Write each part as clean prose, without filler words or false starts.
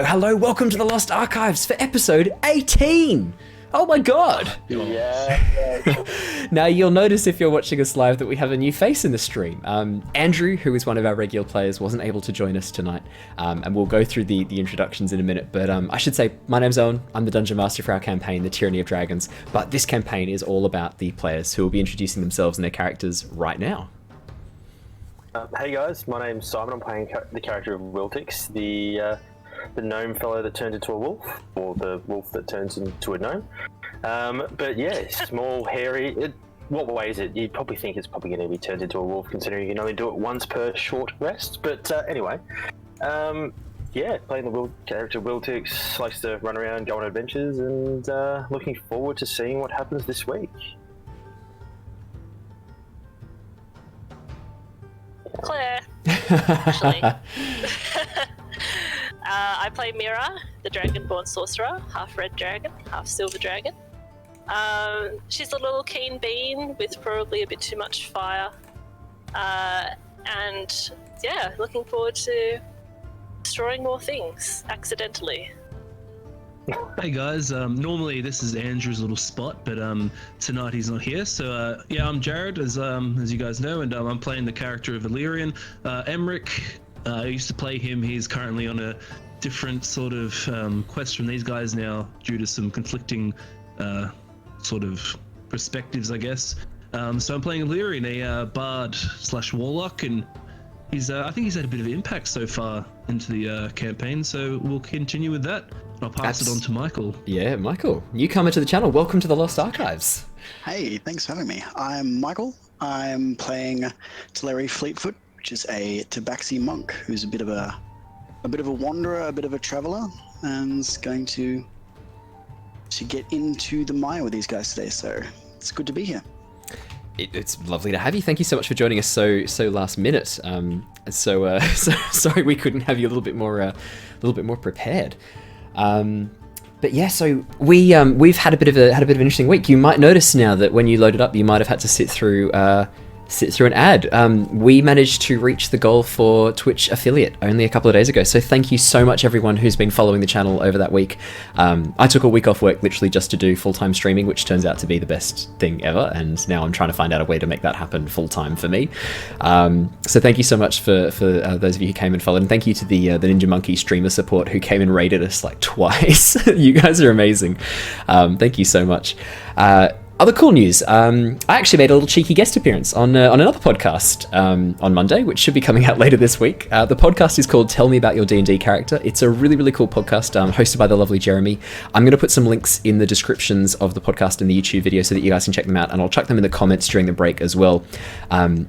hello, welcome to the Lost Archives for episode 18! Oh my god! Yeah. Now, you'll notice if you're watching us live that we have a new face in the stream. Andrew, who is one of our regular players, wasn't able to join us tonight, and we'll go through the introductions in a minute, but I should say, my name's Owen, I'm the Dungeon Master for our campaign, the Tyranny of Dragons, but this campaign is all about the players who will be introducing themselves and their characters right now. Hey guys, my name's Simon. I'm playing the character of Wiltix, the gnome fellow that turns into a wolf, or the wolf that turns into a gnome. But yeah, small, hairy. What way is it? You'd probably think it's probably going to be turned into a wolf, considering you can only do it once per short rest. But anyway, yeah, playing the character Wiltix, likes to run around, go on adventures, and looking forward to seeing what happens this week. Claire, actually. I play Mira, the Dragonborn Sorcerer, half red dragon, half silver dragon. She's a little keen bean with probably a bit too much fire. And yeah, looking forward to destroying more things accidentally. Hey guys, normally this is Andrew's little spot, but tonight he's not here. So yeah, I'm Jared, as you guys know, and I'm playing the character of Alerian. Emmerich, I used to play him. He's currently on a different sort of quest from these guys now, due to some conflicting sort of perspectives, I guess. So I'm playing Alerian, a bard / warlock, and he's I think he's had a bit of impact so far into the campaign. So we'll continue with that. I'll pass it on to Michael. Yeah, Michael, newcomer to the channel. Welcome to the Lost Archives. Hey, thanks for having me. I'm Michael. I'm playing Talari Fleetfoot, which is a Tabaxi Monk, who's a bit of a wanderer, a bit of a traveler, and is going to get into the mire with these guys today. So it's good to be here. It's lovely to have you. Thank you so much for joining us so last minute. So sorry we couldn't have you a little bit more prepared. But yeah, so we've had a bit of an interesting week. You might notice now that when you loaded up, you might have had to sit through an ad. We managed to reach the goal for Twitch affiliate only a couple of days ago. So thank you so much, everyone who's been following the channel over that week. I took a week off work literally just to do full-time streaming, which turns out to be the best thing ever. And now I'm trying to find out a way to make that happen full-time for me. So thank you so much for those of you who came and followed. And thank you to the Ninja Monkey streamer support who came and raided us like twice. You guys are amazing. Thank you so much. Other cool news, I actually made a little cheeky guest appearance on another podcast on Monday, which should be coming out later this week. The podcast is called Tell Me About Your D&D Character. It's a really, really cool podcast hosted by the lovely Jeremy. I'm going to put some links in the descriptions of the podcast and the YouTube video so that you guys can check them out, and I'll chuck them in the comments during the break as well.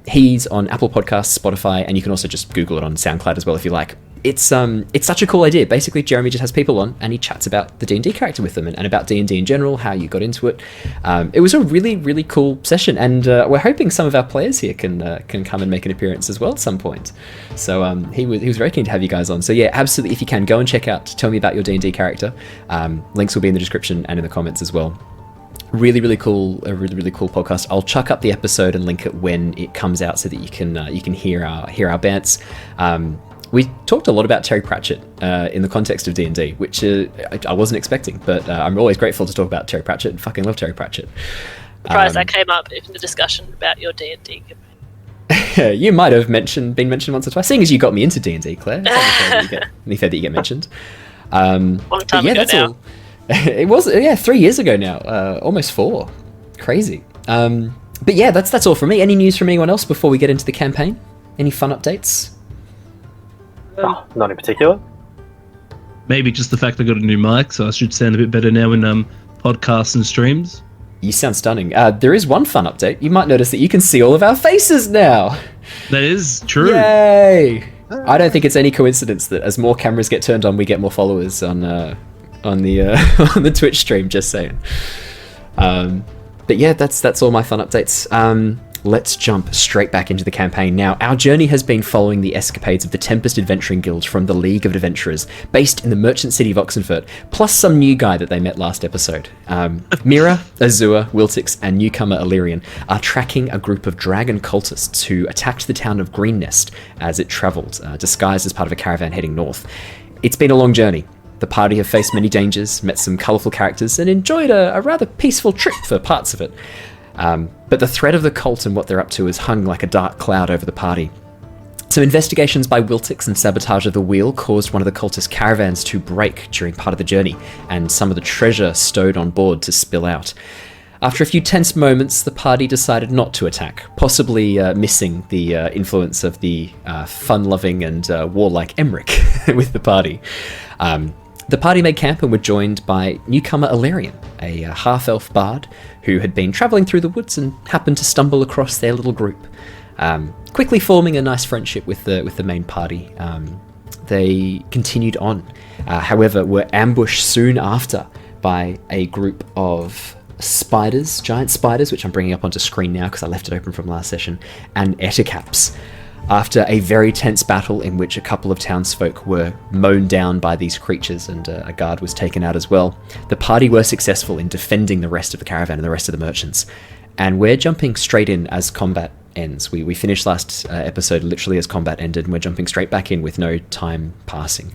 He's on Apple Podcasts, Spotify, and you can also just Google it on SoundCloud as well if you like. It's such a cool idea. Basically, Jeremy just has people on and he chats about the D&D character with them and about D&D in general, how you got into it. It was a really, really cool session, and we're hoping some of our players here can come and make an appearance as well at some point. So he was very keen to have you guys on. So yeah, absolutely, if you can, go and check out Tell Me About Your D&D Character. Links will be in the description and in the comments as well. Really, really cool, a really, really cool podcast. I'll chuck up the episode and link it when it comes out so that you can hear our bants. We talked a lot about Terry Pratchett in the context of D&D, which I wasn't expecting, but I'm always grateful to talk about Terry Pratchett and fucking love Terry Pratchett. Surprised that came up in the discussion about your D&D campaign. You might have been mentioned once or twice, seeing as you got me into D&D, Claire. It's only fair that you get mentioned. Long time ago now. All. It was 3 years ago now, almost 4. Crazy. But yeah, that's all from me. Any news from anyone else before we get into the campaign? Any fun updates? Not in particular. Maybe just the fact I got a new mic, so I should sound a bit better now in podcasts and streams. You sound stunning. There is one fun update. You might notice that you can see all of our faces now. That is true. Yay! I don't think it's any coincidence that as more cameras get turned on, we get more followers on the on the Twitch stream. Just saying. But yeah, that's all my fun updates. Let's jump straight back into the campaign now. Our journey has been following the escapades of the Tempest Adventuring Guild from the League of Adventurers, based in the merchant city of Oxenfurt, plus some new guy that they met last episode. Mira, Azure, Wiltix, and newcomer Alerian are tracking a group of dragon cultists who attacked the town of Green Nest as it travelled, disguised as part of a caravan heading north. It's been a long journey. The party have faced many dangers, met some colourful characters, and enjoyed a rather peaceful trip for parts of it. But the threat of the cult and what they're up to has hung like a dark cloud over the party. Some investigations by Wiltix and sabotage of the wheel caused one of the cultist caravans to break during part of the journey, and some of the treasure stowed on board to spill out. After a few tense moments, the party decided not to attack, possibly missing the influence of the fun-loving and warlike Emmerich with the party. The party made camp and were joined by newcomer Alerian, a half-elf bard who had been travelling through the woods and happened to stumble across their little group. Quickly forming a nice friendship with the main party, they continued on. However, were ambushed soon after by a group of spiders, giant spiders, which I'm bringing up onto screen now because I left it open from last session, and ettercaps. After a very tense battle in which a couple of townsfolk were mown down by these creatures and a guard was taken out as well, the party were successful in defending the rest of the caravan and the rest of the merchants. And we're jumping straight in as combat ends. We finished last episode literally as combat ended, and we're jumping straight back in with no time passing.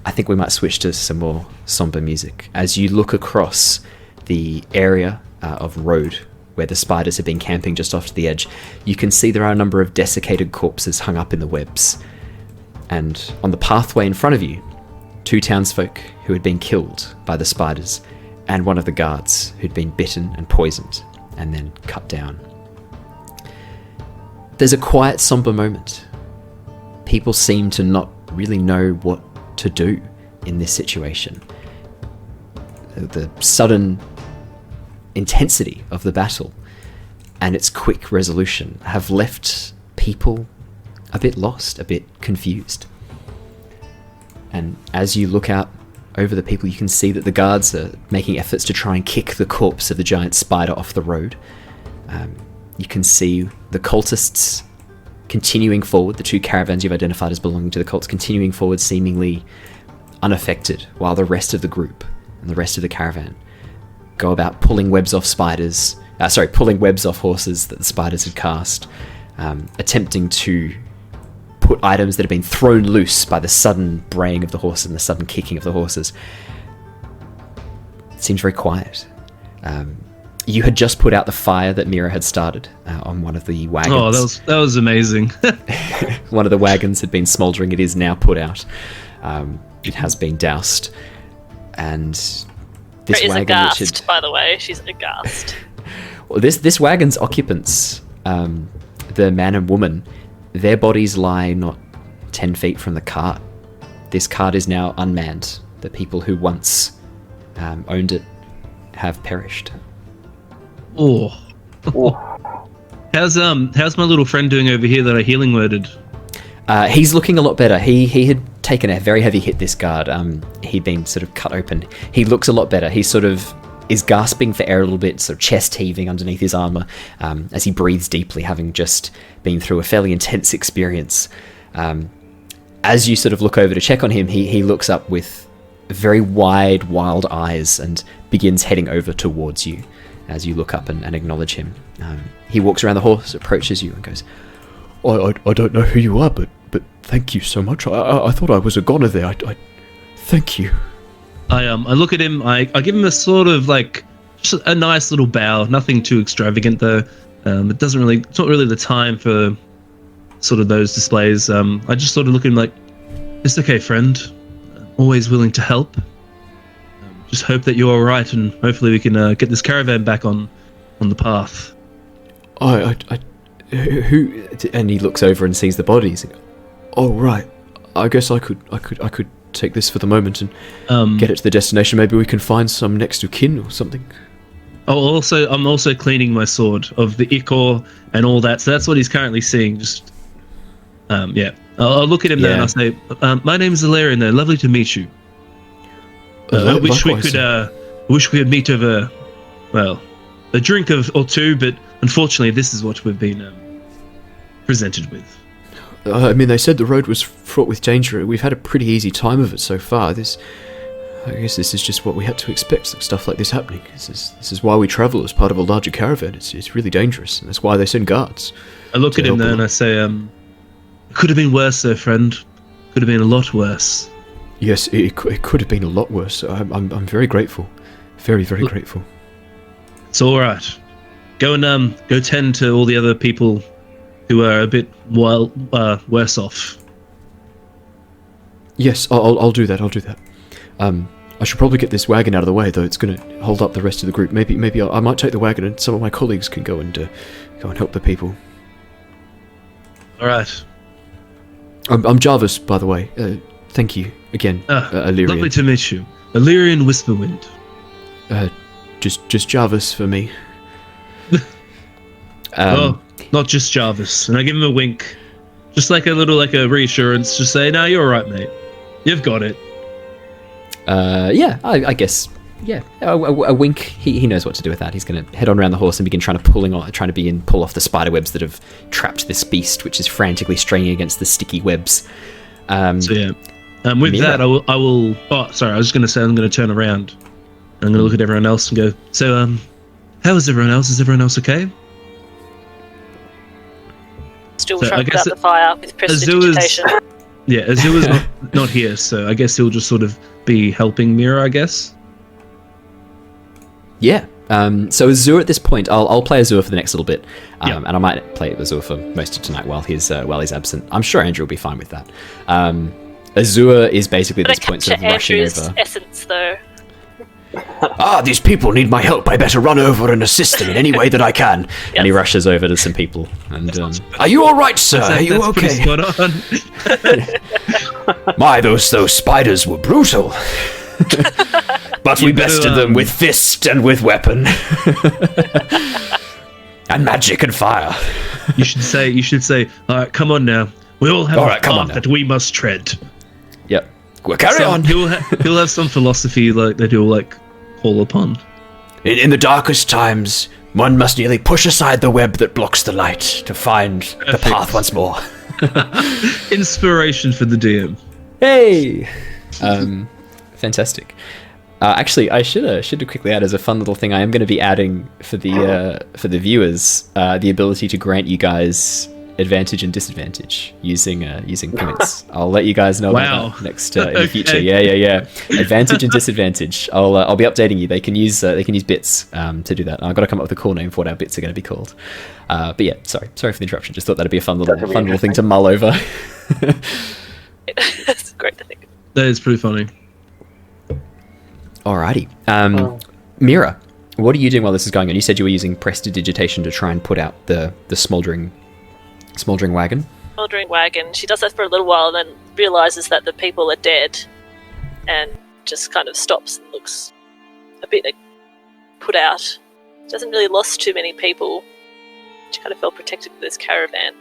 I think we might switch to some more somber music. As you look across the area of road where the spiders have been camping just off to the edge, you can see there are a number of desiccated corpses hung up in the webs. And on the pathway in front of you, 2 townsfolk who had been killed by the spiders, and one of the guards who'd been bitten and poisoned and then cut down. There's a quiet, somber moment. People seem to not really know what to do in this situation. The sudden intensity of the battle and its quick resolution have left people a bit lost, a bit confused. And as you look out over the people, you can see that the guards are making efforts to try and kick the corpse of the giant spider off the road. You can see the cultists continuing forward, the 2 caravans you've identified as belonging to the cults continuing forward seemingly unaffected, while the rest of the group and the rest of the caravan go about pulling webs off pulling webs off horses that the spiders had cast, attempting to put items that have been thrown loose by the sudden braying of the horses and the sudden kicking of the horses. It seems very quiet. You had just put out the fire that Mira had started on one of the wagons. Oh, that was amazing. One of the wagons had been smouldering. It is now put out. It has been doused. And this is wagon, aghast, by the way. She's aghast. Well, this wagon's occupants, the man and woman, their bodies lie not 10 feet from the cart. This cart is now unmanned. The people who once owned it have perished. Oh. How's my little friend doing over here that I healing worded? He's looking a lot better. He had taken a very heavy hit, this guard. He'd been sort of cut open. He looks a lot better. He sort of is gasping for air a little bit, sort of chest heaving underneath his armor as he breathes deeply, having just been through a fairly intense experience. As you sort of look over to check on him, he looks up with very wide, wild eyes and begins heading over towards you as you look up and acknowledge him. He walks around the horse, approaches you and goes, I don't know who you are, but thank you so much. I thought I was a goner there. I thank you. I look at him. I give him a sort of like just a nice little bow. Nothing too extravagant though. It's not really the time for sort of those displays. I just sort of look at him like, it's okay, friend. Always willing to help. Just hope that you're all right, and hopefully we can get this caravan back on the path. Who? And he looks over and sees the bodies. Oh right, I guess I could take this for the moment and get it to the destination. Maybe we can find some next of kin or something. Oh, I'm also cleaning my sword of the ichor and all that. So that's what he's currently seeing. Just yeah. I'll look at him there and I'll say, my name is Alerian. There, lovely to meet you. I wish we could meet over, well, a drink or two, but unfortunately, this is what we've been presented with. I mean, they said the road was fraught with danger. We've had a pretty easy time of it so far. I guess this is just what we had to expect, stuff like this happening. This is why we travel as part of a larger caravan. It's really dangerous, and that's why they send guards. I look at him there and I say, could have been worse, sir, friend. Could Could have been a lot worse. Yes, it could have been a lot worse. I'm very grateful. Very, very grateful. It's all right. Go and go tend to all the other people who are a bit worse off. Yes, I'll do that. I'll do that. I should probably get this wagon out of the way, though. It's going to hold up the rest of the group. Maybe I might take the wagon, and some of my colleagues can go and help the people. All right. I'm Jarvis, by the way. Thank you again, Alerian. Lovely to meet you, Alerian Whisperwind. Just Jarvis for me. Not just Jarvis. And I give him a wink, just like a reassurance. Just say, "No, you're all right, mate. You've got it." Yeah, I guess. Yeah, a wink. He knows what to do with that. He's going to head on around the horse and begin trying to pull off the spider webs that have trapped this beast, which is frantically straining against the sticky webs. With Mira. That, I will. Oh, sorry. I was going to say I'm going to turn around. I'm going to look at everyone else and go. So, how is everyone else? Is everyone else okay? Still trying to put out the fire with prestidigitation. Yeah, Azure's not here, so I guess he'll just sort of be helping Mira, I guess. Yeah. So Azure at this point, I'll play Azure for the next little bit, and I might play Azure for most of tonight while he's absent. I'm sure Andrew will be fine with that. Azure is basically at this point sort of rushing over. Essence, though. These people need my help. I better run over and assist them in any way that I can. Yes. And he rushes over to some people. And are you all right, sir? Are you okay? Spot on. My, those spiders were brutal. But we bested them with fist and with weapon. And magic and fire. You should say, all right, come on now. We all have a path that we must tread. Yep. Well, carry on. He'll have some philosophy like that he'll call upon. In the darkest times, one must nearly push aside the web that blocks the light to find the path once more. Inspiration for the DM. Hey! Fantastic. Actually, I should have quickly add as a fun little thing. I am going to be adding for the viewers the ability to grant you guys advantage and disadvantage using points. I'll let you guys know about that next in the future. Yeah. Advantage and disadvantage. I'll be updating you. They can use bits to do that. I've got to come up with a cool name for what our bits are going to be called. But yeah, sorry for the interruption. Just thought that'd be a fun little thing to mull over. That's great to think of. That is pretty funny. Alrighty. Mira, what are you doing while this is going on? You said you were using prestidigitation to try and put out the smouldering wagon. Smouldering wagon. She does that for a little while, and then realizes that the people are dead, and just kind of stops and looks a bit put out. She hasn't really lost too many people. She kind of felt protected with this caravan.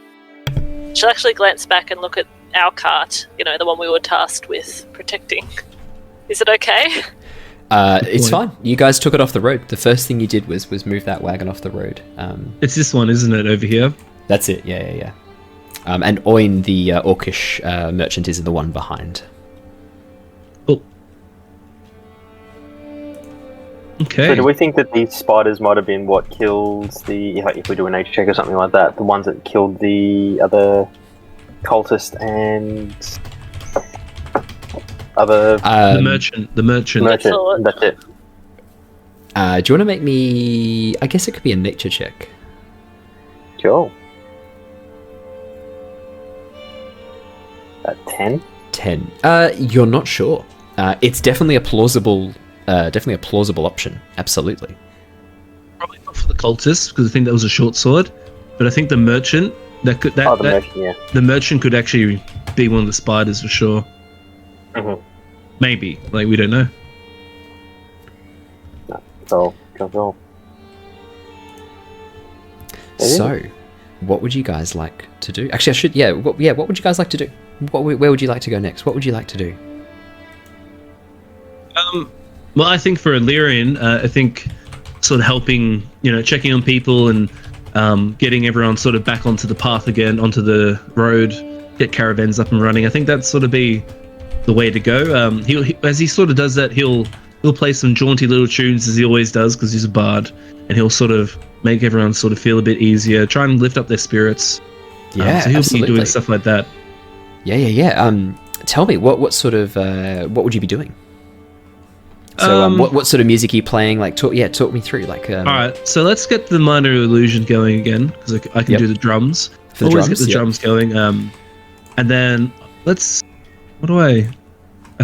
She'll actually glance back and look at our cart. The one we were tasked with protecting. Is it okay? It's fine. You guys took it off the road. The first thing you did was move that wagon off the road. It's this one, isn't it, over here? That's it, yeah. And Owen, the orcish merchant, is the one behind. Oh. Okay. So do we think that these spiders might have been what killed if we do a nature check or something like that, the ones that killed the other cultist and other... the merchant. That's it. Do you want to make me... I guess it could be a nature check. Sure. 10? 10. You're not sure. It's definitely a plausible option. Absolutely. Probably not for the cultist, because I think that was a short sword. But I think the merchant the merchant could actually be one of the spiders for sure. Mm-hmm. Maybe, we don't know. Go. So, what would you guys like to do? Actually, what would you guys like to do? Where would you like to go next? What would you like to do? Well, I think for Alerian, I think sort of helping, checking on people and getting everyone sort of back onto the path again, onto the road, get caravans up and running. I think that'd sort of be the way to go. As he sort of does that, he'll play some jaunty little tunes as he always does because he's a bard, and he'll sort of make everyone sort of feel a bit easier, try and lift up their spirits. Yeah, so he'll absolutely. be doing stuff like that. Yeah. tell me what sort of what would you be doing? So what sort of music are you playing? Like talk me through. Like all right, so let's get the minor illusion going again because I can do the drums. For the Always drums, get the drums going. And then I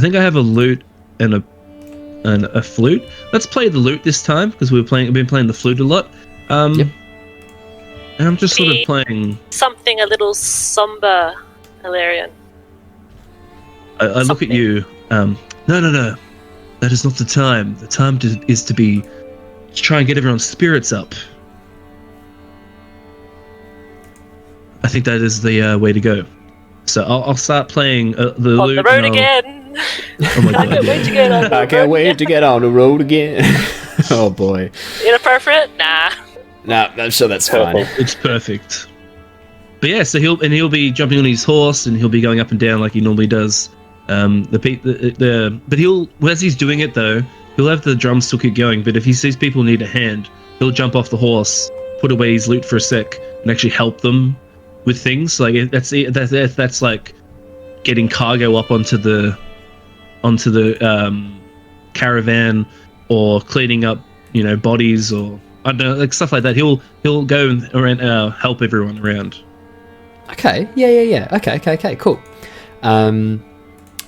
think I have a lute and a flute. Let's play the lute this time because we've been playing the flute a lot. And I'm just sort of playing something a little somber, Alerian. I look at you. No. That is not the time. The time is to try and get everyone's spirits up. I think that is the way to go. So I'll start playing the lute. On the road again. Oh my god! I can't wait to get on the road again. Oh boy. Inappropriate? Nah. Nah, I'm sure that's fine. It's perfect. But yeah, so he'll be jumping on his horse and he'll be going up and down like he normally does. But as he's doing it though, he'll have the drums still keep going. But if he sees people need a hand, he'll jump off the horse, put away his loot for a sec, and actually help them with things. Like that's like getting cargo up onto the caravan, or cleaning up bodies, or I don't know, like stuff like that. He'll go around help everyone around. Okay. Yeah. Okay. Cool.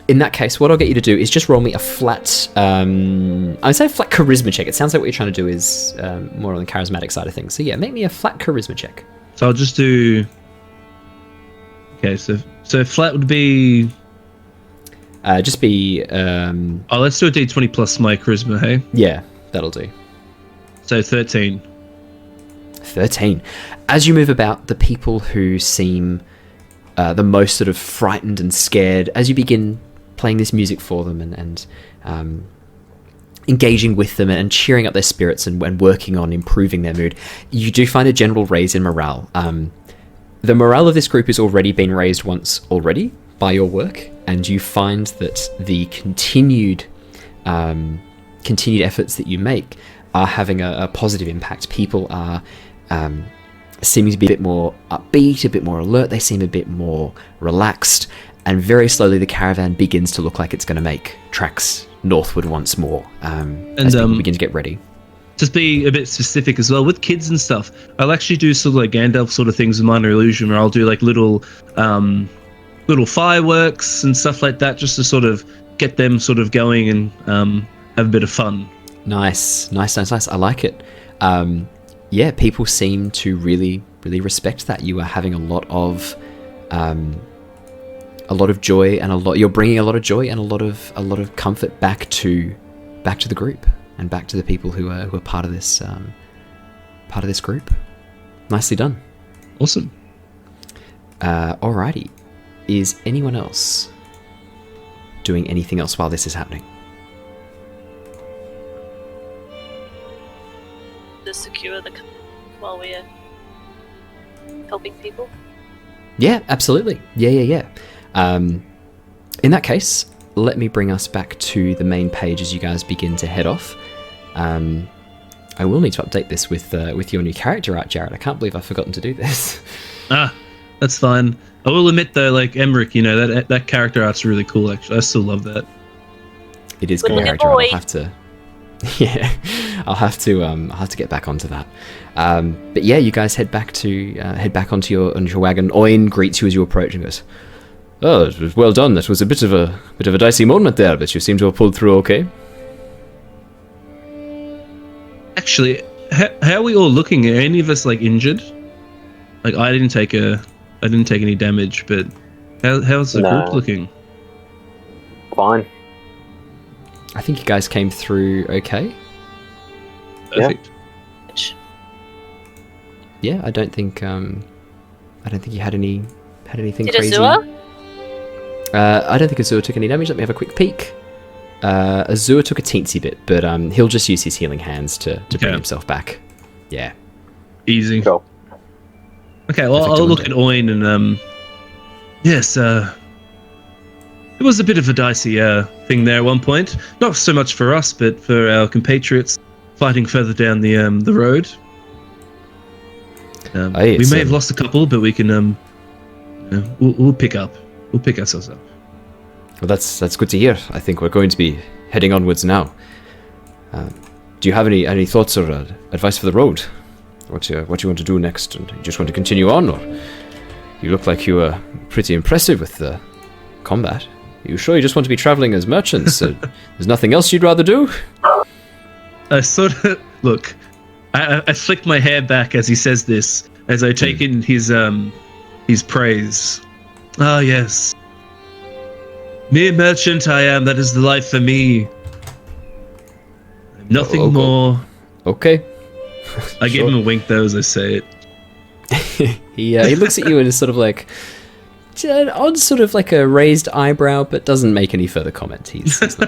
In that case, what I'll get you to do is just roll me a flat, I'd say a flat charisma check. It sounds like what you're trying to do is more on the charismatic side of things. So yeah, make me a flat charisma check. So I'll just do. Okay, so flat would be. Just be. Let's do a D20 plus my charisma. Hey. Yeah, that'll do. So 13. 13. As you move about, the people who seem the most sort of frightened and scared, as you begin playing this music for them and engaging with them and cheering up their spirits and working on improving their mood, you do find a general raise in morale. The morale of this group has already been raised once already by your work, and you find that the continued efforts that you make are having a positive impact. People are seeming to be a bit more upbeat, a bit more alert. They seem a bit more relaxed, and very slowly the caravan begins to look like it's going to make tracks northward once more as people begin to get ready. Just be a bit specific as well with kids and stuff. I'll actually do sort of like Gandalf sort of things with minor illusion, where I'll do like little fireworks and stuff like that, just to sort of get them sort of going and have a bit of fun. Nice. I like it. Yeah, people seem to really, really respect that. You are having a lot of joy, and you're bringing a lot of joy and a lot of comfort back to the group and back to the people who are part of this group. Nicely done. Awesome. Alrighty. Is anyone else doing anything else while this is happening? To secure the while we're helping people. Yeah, absolutely. Yeah. In that case, let me bring us back to the main page as you guys begin to head off. I will need to update this with your new character art, Jared. I can't believe I've forgotten to do this. That's fine. I will admit though, like Emmerich, that character art's really cool. Actually, I still love that. It is good character art. I'll have to. Yeah, I'll have to get back onto that. But yeah, you guys head back onto your wagon. Owen greets you as you approach and goes, "Oh, it was well done. That was a bit of a dicey moment there, but you seem to have pulled through okay." Actually, how are we all looking? Are any of us like injured? Like I didn't take any damage, but how's the group looking? Fine. I think you guys came through okay. Perfect. Yeah, I don't think you had anything Did crazy. Azure? I don't think Azure took any damage. Let me have a quick peek. Azure took a teensy bit, but he'll just use his healing hands to bring himself back. Yeah. Easy. Cool. Okay, well, I'll look at Owen and yes, it was a bit of a dicey thing there at one point. Not so much for us, but for our compatriots fighting further down the road. We may have lost a couple, but we can we'll pick up. We'll pick ourselves up. Well, that's good to hear. I think we're going to be heading onwards now. Do you have any thoughts or advice for the road? What you want to do next? And you just want to continue on, or you look like you were pretty impressive with the combat. Are you sure you just want to be traveling as merchants? There's nothing else you'd rather do? I sort of look. I flick my hair back as he says this, as I take in his praise. Ah, yes. Mere merchant I am. That is the life for me. Nothing more. Okay. I give him a wink though as I say it. He looks at you and is sort of like on sort of like a raised eyebrow, but doesn't make any further comment. He's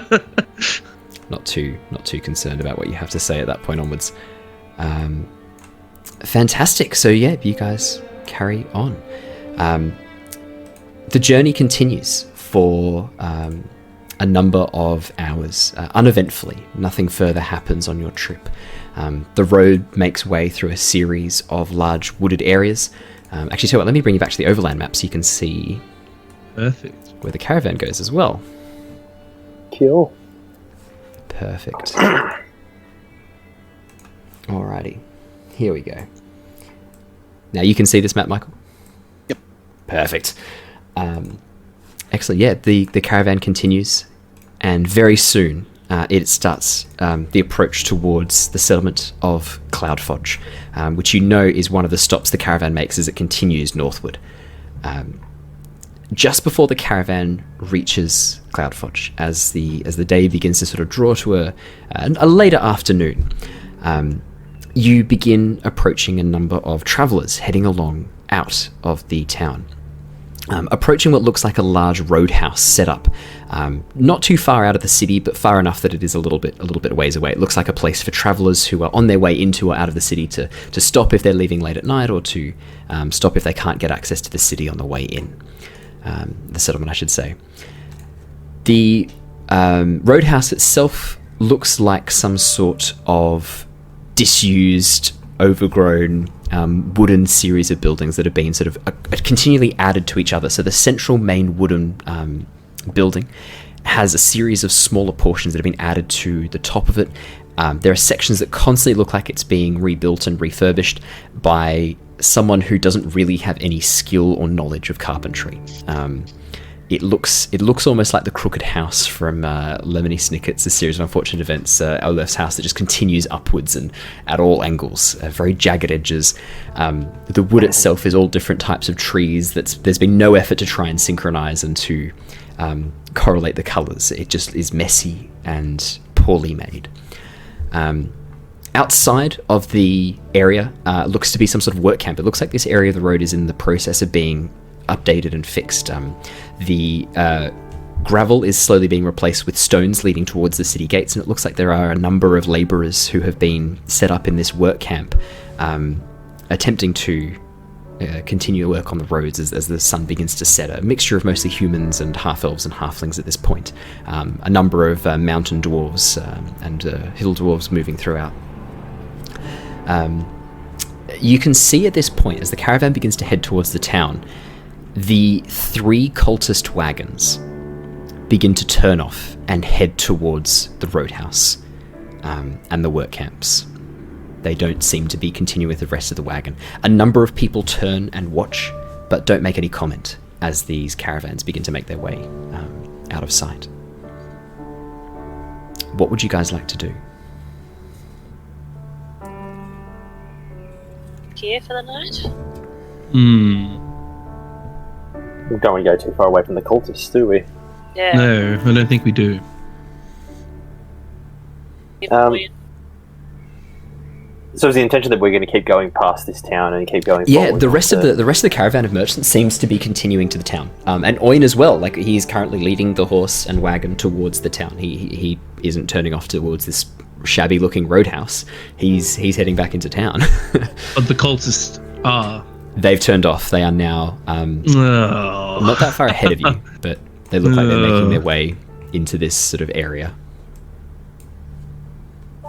not too concerned about what you have to say at that point onwards. Fantastic. So yeah, you guys carry on. The journey continues for a number of hours, uneventfully. Nothing further happens on your trip. The road makes way through a series of large wooded areas. Actually, tell you what, let me bring you back to the overland map so you can see Perfect. where the caravan goes as well. Cool. Perfect. Alrighty, here we go. Now you can see this map, Michael? Yep. Perfect. Excellent. Yeah, the caravan continues, and very soon it starts the approach towards the settlement of Cloudfodge, which you know is one of the stops the caravan makes as it continues northward. Just before the caravan reaches Cloudfodge, as the day begins to sort of draw to a later afternoon, you begin approaching a number of travellers heading along out of the town. Approaching what looks like a large roadhouse set up, not too far out of the city, but far enough that it is a little bit a ways away. It looks like a place for travellers who are on their way into or out of the city to stop if they're leaving late at night, or to stop if they can't get access to the city on the way in. The settlement, I should say. The roadhouse itself looks like some sort of disused, overgrown wooden series of buildings that have been sort of continually added to each other. So the central main wooden building has a series of smaller portions that have been added to the top of it. There are sections that constantly look like it's being rebuilt and refurbished by someone who doesn't really have any skill or knowledge of carpentry. It looks almost like the crooked house from Lemony Snicket's A Series of Unfortunate Events, Olaf's house that just continues upwards and at all angles, very jagged edges. The wood itself is all different types of trees. There's been no effort to try and synchronize and to correlate the colors. It just is messy and poorly made. Outside of the area looks to be some sort of work camp. It looks like this area of the road is in the process of being updated and fixed. The gravel is slowly being replaced with stones leading towards the city gates, and it looks like there are a number of labourers who have been set up in this work camp, attempting to continue work on the roads as the sun begins to set. A mixture of mostly humans and half-elves and halflings at this point. A number of mountain dwarves and hill dwarves moving throughout. You can see at this point, as the caravan begins to head towards the town, the 3 cultist wagons begin to turn off and head towards the roadhouse and the work camps. They don't seem to be continuing with the rest of the wagon. A number of people turn and watch, but don't make any comment as these caravans begin to make their way out of sight. What would you guys like to do? Here for the night? We don't want to go too far away from the cultists, do we? Yeah. No, I don't think we do. So is the intention that we're going to keep going past this town and keep going Yeah, forward? the rest of the caravan of merchants seems to be continuing to the town, and Owen as well. Like, he's currently leading the horse and wagon towards the town. He isn't turning off towards this shabby-looking roadhouse. He's heading back into town. But the cultists are. They've turned off. They are now not that far ahead of you, but they look like they're making their way into this sort of area.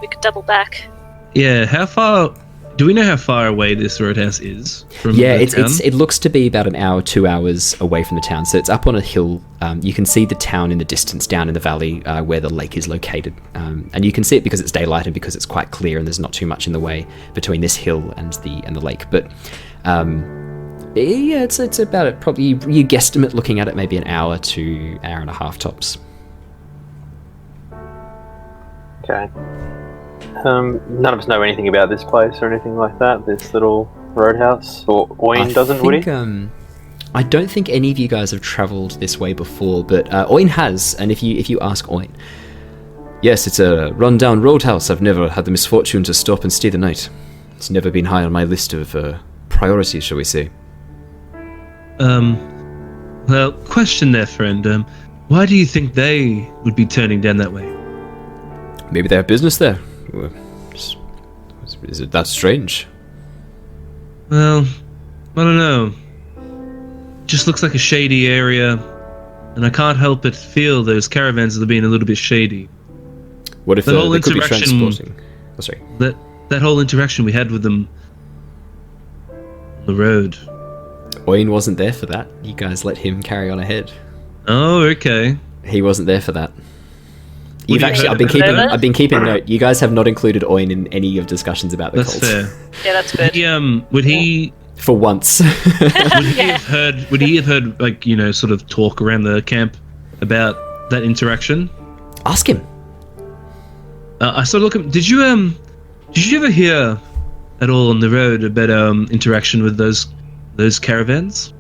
We could double back. Yeah, how far Do we know how far away this roadhouse is from Yeah, the town? it looks to be about an hour, 2 hours away from the town. So it's up on a hill. You can see the town in the distance down in the valley where the lake is located. And you can see it because it's daylight and because it's quite clear and there's not too much in the way between this hill and the lake. But yeah, it's about probably you guesstimate looking at it maybe an hour to hour and a half tops. Okay. None of us know anything about this place or anything like that. This little roadhouse, or Owen doesn't, would he? I don't think any of you guys have travelled this way before, but Owen has. And if you ask Owen, yes, it's a run-down roadhouse. I've never had the misfortune to stop and stay the night. It's never been high on my list of priorities, shall we say? Well, question there, friend. Why do you think they would be turning down that way? Maybe they have business there. Is it that strange? Well, I don't know. Just looks like a shady area, and I can't help but feel those caravans are being a little bit shady. What if The whole they could be interaction- transporting? Oh, sorry. That whole interaction we had with them on the road. Owen wasn't there for that. You guys let him carry on ahead. Oh, okay. He wasn't there for that. What do you heard about I've been keeping note. You guys have not included Owen in any of discussions about the That's cult. fair. Yeah, that's good. Would he For once. would he have heard like, sort of talk around the camp about that interaction? Ask him. I sort of look at. Did you ever hear at all on the road about interaction with those caravans?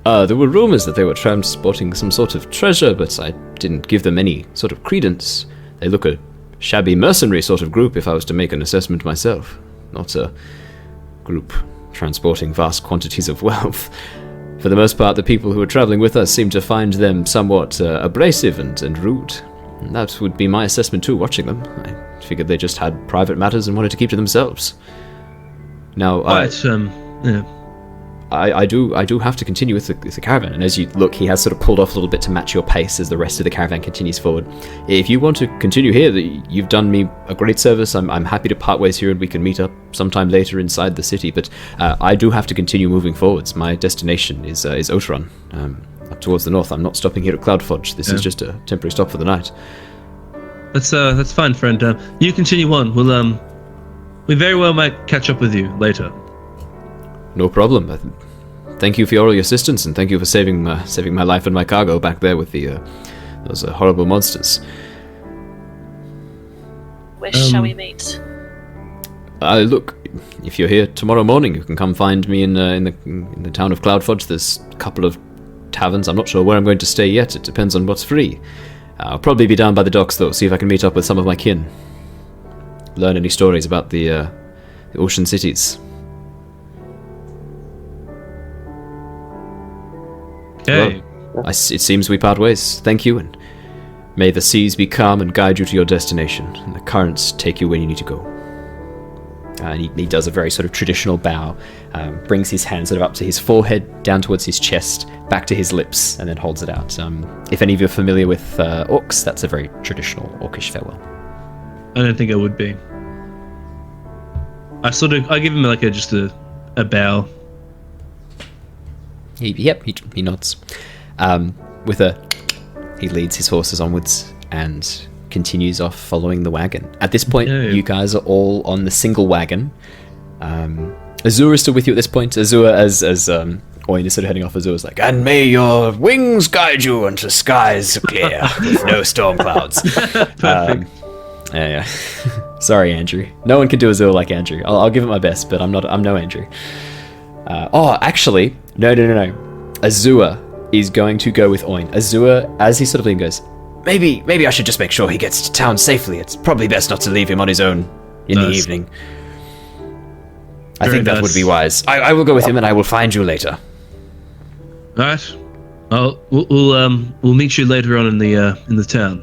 There were rumors that they were transporting some sort of treasure, but I didn't give them any sort of credence. They look a shabby mercenary sort of group if I was to make an assessment myself. Not a group transporting vast quantities of wealth. For the most part, the people who were traveling with us seemed to find them somewhat abrasive and rude. And that would be my assessment too, watching them. I figured they just had private matters and wanted to keep to themselves. Now, Yeah. I do have to continue with the caravan, and as you look, he has sort of pulled off a little bit to match your pace as the rest of the caravan continues forward. If you want to continue here, you've done me a great service. I'm happy to part ways here, and we can meet up sometime later inside the city. But I do have to continue moving forwards. My destination is Outrun, up towards the north. I'm not stopping here at Cloudforge. This is just a temporary stop for the night. That's fine, friend. You continue on. We very well might catch up with you later. No problem. Thank you for all your assistance, and thank you for saving my life and my cargo back there with those horrible monsters. Where shall we meet? Look, if you're here tomorrow morning, you can come find me in the town of Cloudforge. There's a couple of taverns. I'm not sure where I'm going to stay yet. It depends on what's free. I'll probably be down by the docks, though, see if I can meet up with some of my kin. Learn any stories about the ocean cities. Okay. Well, it seems we part ways. Thank you, and may the seas be calm and guide you to your destination, and the currents take you where you need to go. And he does a very sort of traditional bow, brings his hand sort of up to his forehead, down towards his chest, back to his lips, and then holds it out. If any of you are familiar with orcs, that's a very traditional orcish farewell. I don't think I would be. I give him like just a bow. He nods. He leads his horses onwards and continues off following the wagon. At this point, you guys are all on the single wagon. Azure is still with you at this point. Azure, as Owen is sort of heading off, Azure's like, and may your wings guide you into skies clear with no storm clouds. Yeah. Sorry, Andrew. No one can do Azure like Andrew. I'll give it my best, but I'm no Andrew. Actually, no. Azure is going to go with Owen. Azure, as he sort of goes, maybe I should just make sure he gets to town safely. It's probably best not to leave him on his own in the evening. I think that would be wise. I will go with him, and I will find you later. All right. We'll meet you later on in the town.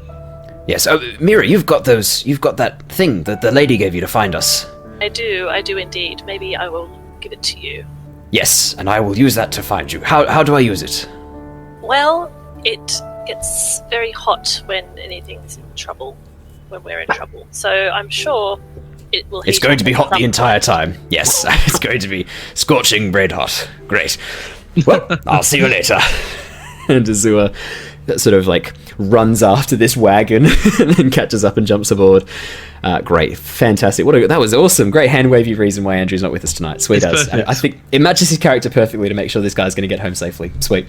Yes. Mira, you've got that thing that the lady gave you to find us. I do indeed. Maybe I will give it to you. Yes, and I will use that to find you. How do I use it? Well, it gets very hot when anything's in trouble, when we're in trouble. So I'm sure it will. It's heat going up to be at hot the some entire point. time. Yes, it's going to be scorching red hot. Great. Well, I'll see you later. And Azure sort of like runs after this wagon and then catches up and jumps aboard. Great, fantastic! That was awesome. Great hand wavy reason why Andrew's not with us tonight. Sweet as. I think it matches his character perfectly to make sure this guy's going to get home safely. Sweet.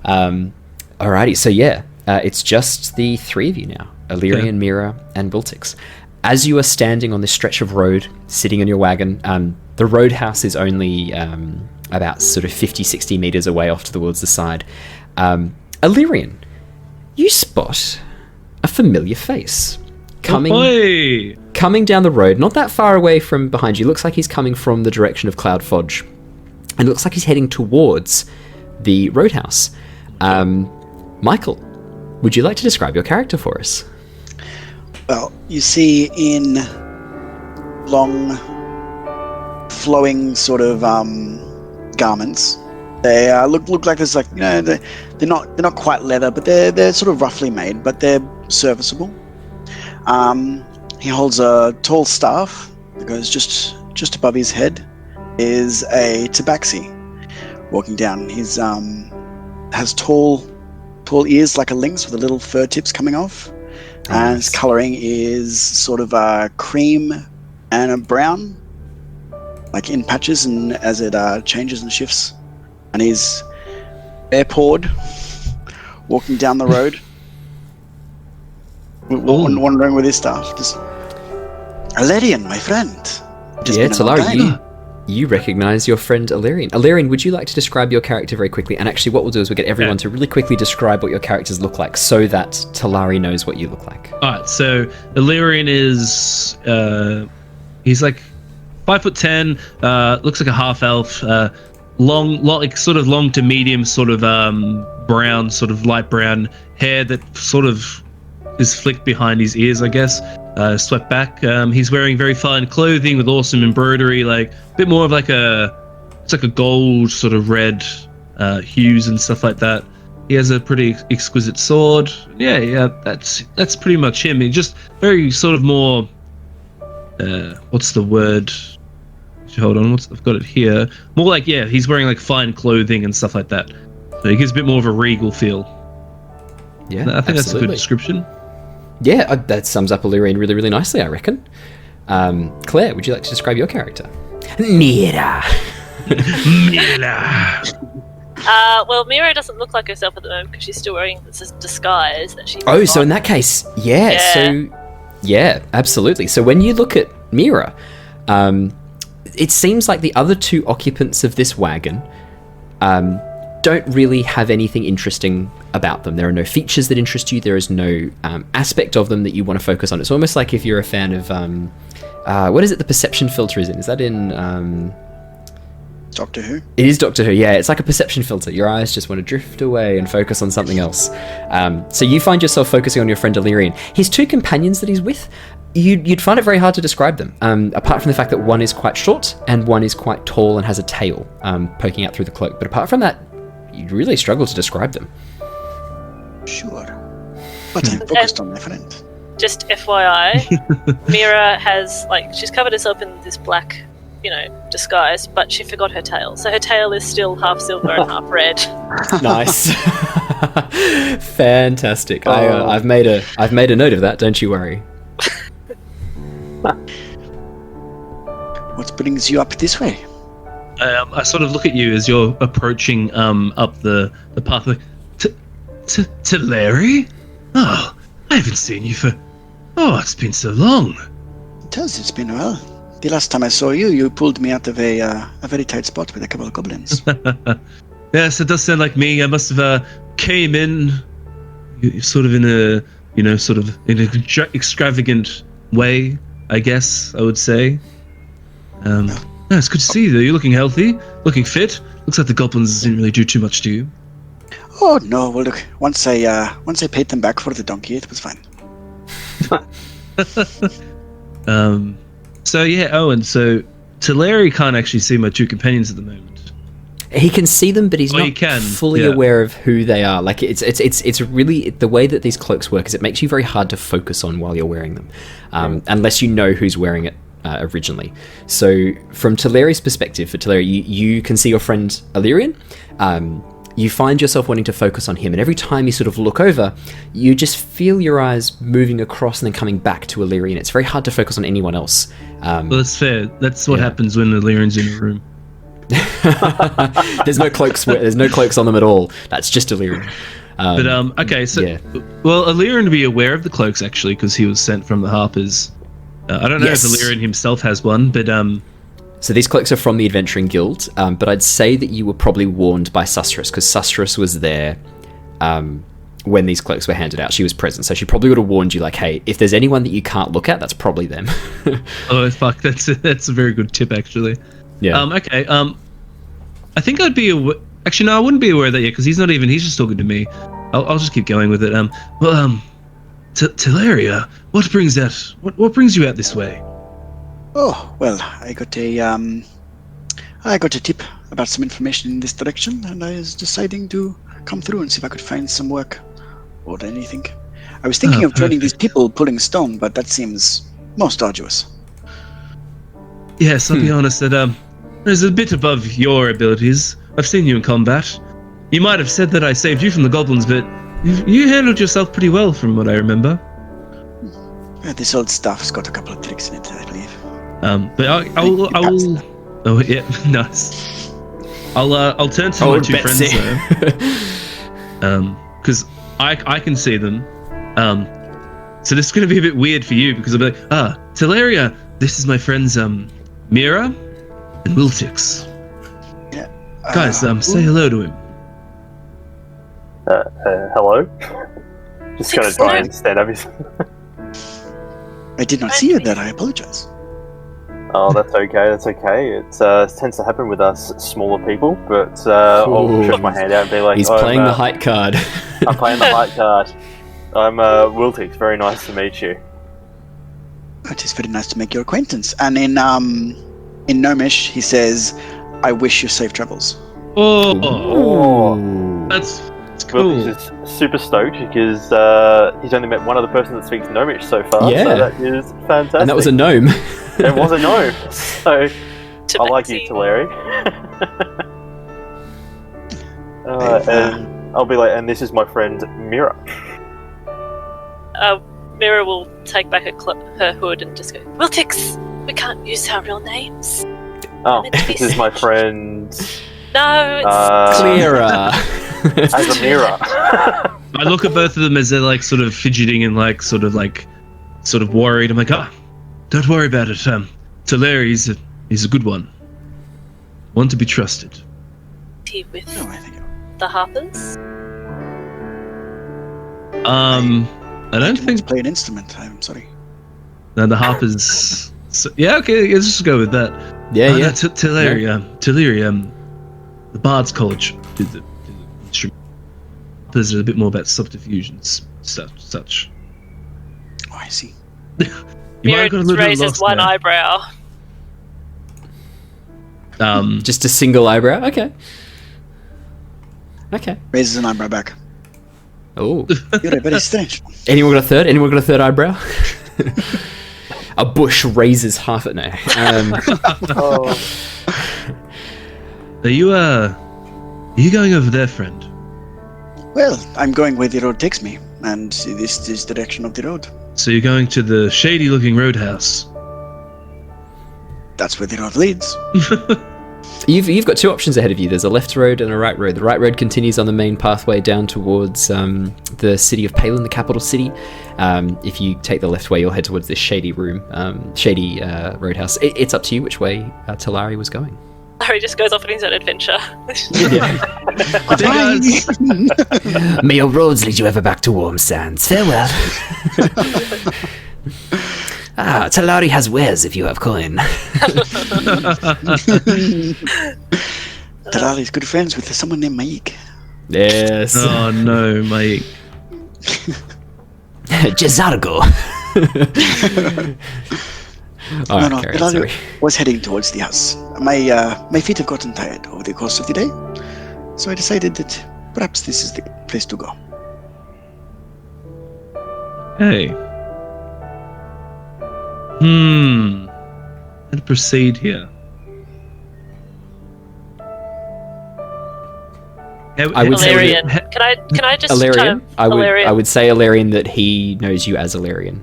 Alrighty, so yeah, it's just the three of you now: Alerian, Mira, and Wiltix. As you are standing on this stretch of road, sitting in your wagon, the roadhouse is only about sort of 50, 60 meters away off towards the side. Alerian, you spot a familiar face coming down the road, not that far away from behind you. Looks like he's coming from the direction of Cloud Fodge, and looks like he's heading towards the roadhouse. Michael, would you like to describe your character for us? Well, you see in long, flowing sort of garments. They look like there's like they're not quite leather, but they're sort of roughly made, but they're serviceable. He holds a tall staff that goes just above his head. Is a Tabaxi walking down. He's has tall ears like a lynx with the little fur tips coming off. And his colouring is sort of a cream and a brown, like in patches, and as it changes and shifts. And he's bare-pawed, walking down the road, wandering with his staff. Just, Alerian, my friend. Yeah, Talari, you recognise your friend Alerian. Alerian, would you like to describe your character very quickly? And actually what we'll do is we'll get everyone to really quickly describe what your characters look like so that Talari knows what you look like. Alright, so Alerian is he's like 5'10", looks like a half elf, sort of long to medium, sort of brown, sort of light brown hair that sort of is flicked behind his ears, I guess. Swept back. He's wearing very fine clothing with awesome embroidery, like a bit more of it's like a gold sort of red hues and stuff like that. He has a pretty exquisite sword. Yeah, that's pretty much him. He just very sort of more. What's the word? Hold on, I've got it here. More like he's wearing like fine clothing and stuff like that. So he gives a bit more of a regal feel. Yeah, I think that's a good description. Yeah, that sums up Alerian really, really nicely, I reckon. Claire, would you like to describe your character? Mira. Mira. Well, Mira doesn't look like herself at the moment because she's still wearing this disguise that she. Oh, so in that case, absolutely. So when you look at Mira, it seems like the other two occupants of this wagon don't really have anything interesting about them. There are no features that interest you. There is no aspect of them that you want to focus on. It's almost like if you're a fan of what is it the perception filter is in? Is that in Doctor Who? It is Doctor Who, yeah. It's like a perception filter. Your eyes just want to drift away and focus on something else. So you find yourself focusing on your friend Alerian. His two companions that he's with, you'd find it very hard to describe them, apart from the fact that one is quite short and one is quite tall and has a tail poking out through the cloak. But apart from that, you'd really struggle to describe them. Sure. But I'm focused on my friend. Just FYI, Mira has, she's covered herself in this black, disguise, but she forgot her tail. So her tail is still half silver and half red. Nice. Fantastic. I've made a note of that, don't you worry. What brings you up this way? I sort of look at you as you're approaching up the pathway. Talari? Oh, I haven't seen you for... Oh, it's been so long. It does, it's been a while. The last time I saw you, you pulled me out of a very tight spot with a couple of goblins. Yes, it does sound like me. I must have came in sort of in a, sort of in an extravagant way, I guess I would say. Yeah, it's good to see you though. You're looking healthy, looking fit. Looks like the goblins didn't really do too much to you. Oh no! Well, look. Once I paid them back for the donkey, it was fine. So yeah, Owen. So Talari can't actually see my two companions at the moment. He can see them, but he's not fully aware of who they are. Like it's really the way that these cloaks work is it makes you very hard to focus on while you're wearing them, unless you know who's wearing it originally. So from Talari's perspective, for Talari, you can see your friend Alerian. You find yourself wanting to focus on him, and every time you sort of look over, you just feel your eyes moving across and then coming back to Alerian. It's very hard to focus on anyone else. Well, that's fair. That's what happens when Alerian's in a room. There's no cloaks. There's no cloaks on them at all. That's just Alerian. Okay, so well, Alerian to be aware of the cloaks actually, because he was sent from the Harpers. I don't know if Alerian himself has one, but So these cloaks are from the Adventuring Guild, but I'd say that you were probably warned by Sustress, because Sustress was there when these cloaks were handed out. She was present, so she probably would have warned you, like, hey, if there's anyone that you can't look at, that's probably them. Oh, fuck, that's a very good tip, actually. Yeah. Okay, I think I'd be aware... Actually, no, I wouldn't be aware of that yet, because he's just talking to me. I'll just keep going with it. Talaria, what brings you out this way? Oh, well, I got a tip about some information in this direction, and I was deciding to come through and see if I could find some work or anything. I was thinking of joining these people pulling stone, but that seems most arduous. Yes, I'll be honest that there's a bit above your abilities. I've seen you in combat. You might have said that I saved you from the goblins, but you handled yourself pretty well from what I remember. This old stuff's got a couple of tricks in it, I believe. But I will. Oh yeah, nice. I'll turn to my two friends though, because I can see them. So this is going to be a bit weird for you because I'll be like, Talaria, this is my friends Mira and Wiltix. Yeah. Guys, say hello to him. Hello. Just gonna try and stand up. I did not see you there. I apologize. Oh, that's okay. That's okay. It tends to happen with us smaller people, but I'll put my hand out and be like, he's playing the height card. I'm playing the height card. I'm Wiltix. Very nice to meet you. It is very nice to make your acquaintance. And in Gnomish, he says, "I wish you safe travels." Oh. That's cool. Wiltix is super stoked because he's only met one other person that speaks Gnomish so far. Yeah. So that is fantastic. And that was a gnome. It was a gnome. So Tabaxi. I like you, Talari. And I'll be like, and this is my friend Mira. Mira will take back her hood and just go, Wiltix, we can't use our real names. Oh, this is my friend. No, it's Clearer. Aasimar. I look at both of them as they're like sort of fidgeting and like sort of worried. I'm like, don't worry about it. Talari, he's a good one. One to be trusted. he with I think the Harpers. I don't think play an instrument. I'm sorry. no, the Harpers. Yeah, okay, let's just go with that. Yeah, yeah. Talari, the Bard's College did the instrument. There's a bit more about subterfuge and such. Oh, I see. You might have got a little bit raises lost one there. eyebrow. Just a single eyebrow? Okay. Okay. Raises an eyebrow back. Oh. You're very strange. Anyone got a third? Anyone got a third eyebrow? A bush raises half it now. Oh. Are you going over there, friend? Well, I'm going where the road takes me, and this is the direction of the road. So you're going to the shady-looking roadhouse. That's where the road leads. You've got two options ahead of you. There's a left road and a right road. The right road continues on the main pathway down towards the city of Palin, the capital city. If you take the left way, you'll head towards this shady roadhouse. It's up to you which way Talari was going. Larry just goes off on his own adventure. May your roads lead you ever back to warm sands. Farewell. Talari has wares if you have coin. Talari's good friends with someone named Maik. Yes. Oh no, mate. Jazargo. No, Talari was heading towards the house. My feet have gotten tired over the course of the day, so I decided that perhaps this is the place to go. Hey. to proceed here? I would say Alerian. Can I just Alerian. kind of, I would say Alerian that he knows you as Alerian.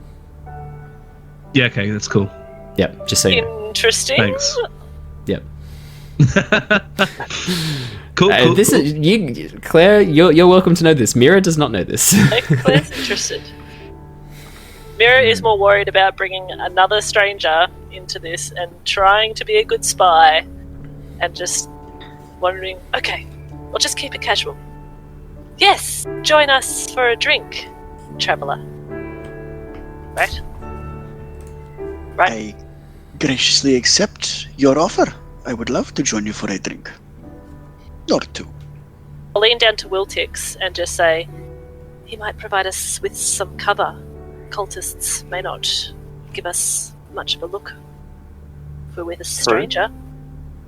Yeah, okay, that's cool. Yep, just so you know. Interesting. Thanks. Yep. Cool. This is you, Claire. You're welcome to know this. Mira does not know this. Claire's interested. Mira is more worried about bringing another stranger into this and trying to be a good spy, and just wondering, okay, we'll just keep it casual. Yes, join us for a drink, traveller. Right? I graciously accept your offer. I would love to join you for a drink. Or two. I'll lean down to Wiltix and just say, he might provide us with some cover. Cultists may not give us much of a look if we're with a stranger.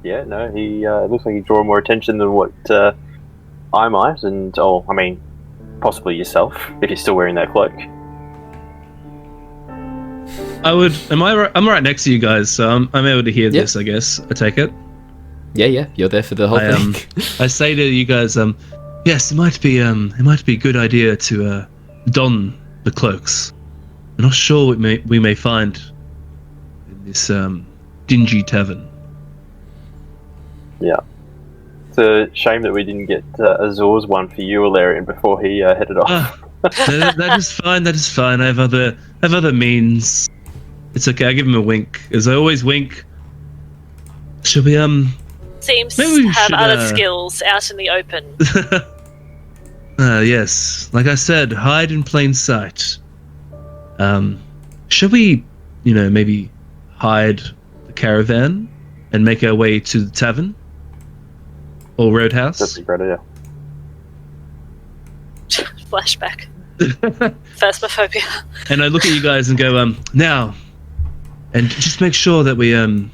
Yeah, no, he looks like he's drawing more attention than what I might, and possibly yourself if you're still wearing that cloak. I'm right next to you guys, so I'm able to hear this, I guess. I take it. Yeah, you're there for the whole thing. I say to you guys, yes, it might be a good idea to don the cloaks. I'm not sure what we may find in this dingy tavern. Yeah. It's a shame that we didn't get Azure's one for you, Alerian, before he headed off. That is fine. That is fine. I have other means. It's okay. I give him a wink, as I always wink. Shall we Seems to have other skills out in the open. Yes. Like I said, hide in plain sight. Shall we, maybe hide the caravan and make our way to the tavern? Or roadhouse? That's a great idea. Flashback. Phasmophobia. And I look at you guys and go, now, and just make sure that we, I'm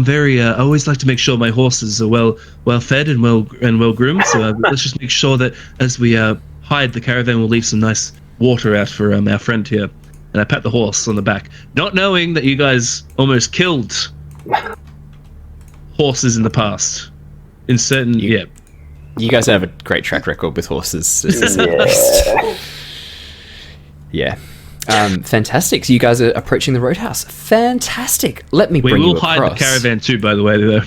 very. I always like to make sure my horses are well fed and well groomed. So let's just make sure that as we hide the caravan, we'll leave some nice water out for our friend here. And I pat the horse on the back, not knowing that you guys almost killed horses in the past. In certain, You guys have a great track record with horses. Yeah. Fantastic. So you guys are approaching the roadhouse. Fantastic. Let me bring you across. We will hide the caravan too, by the way, though.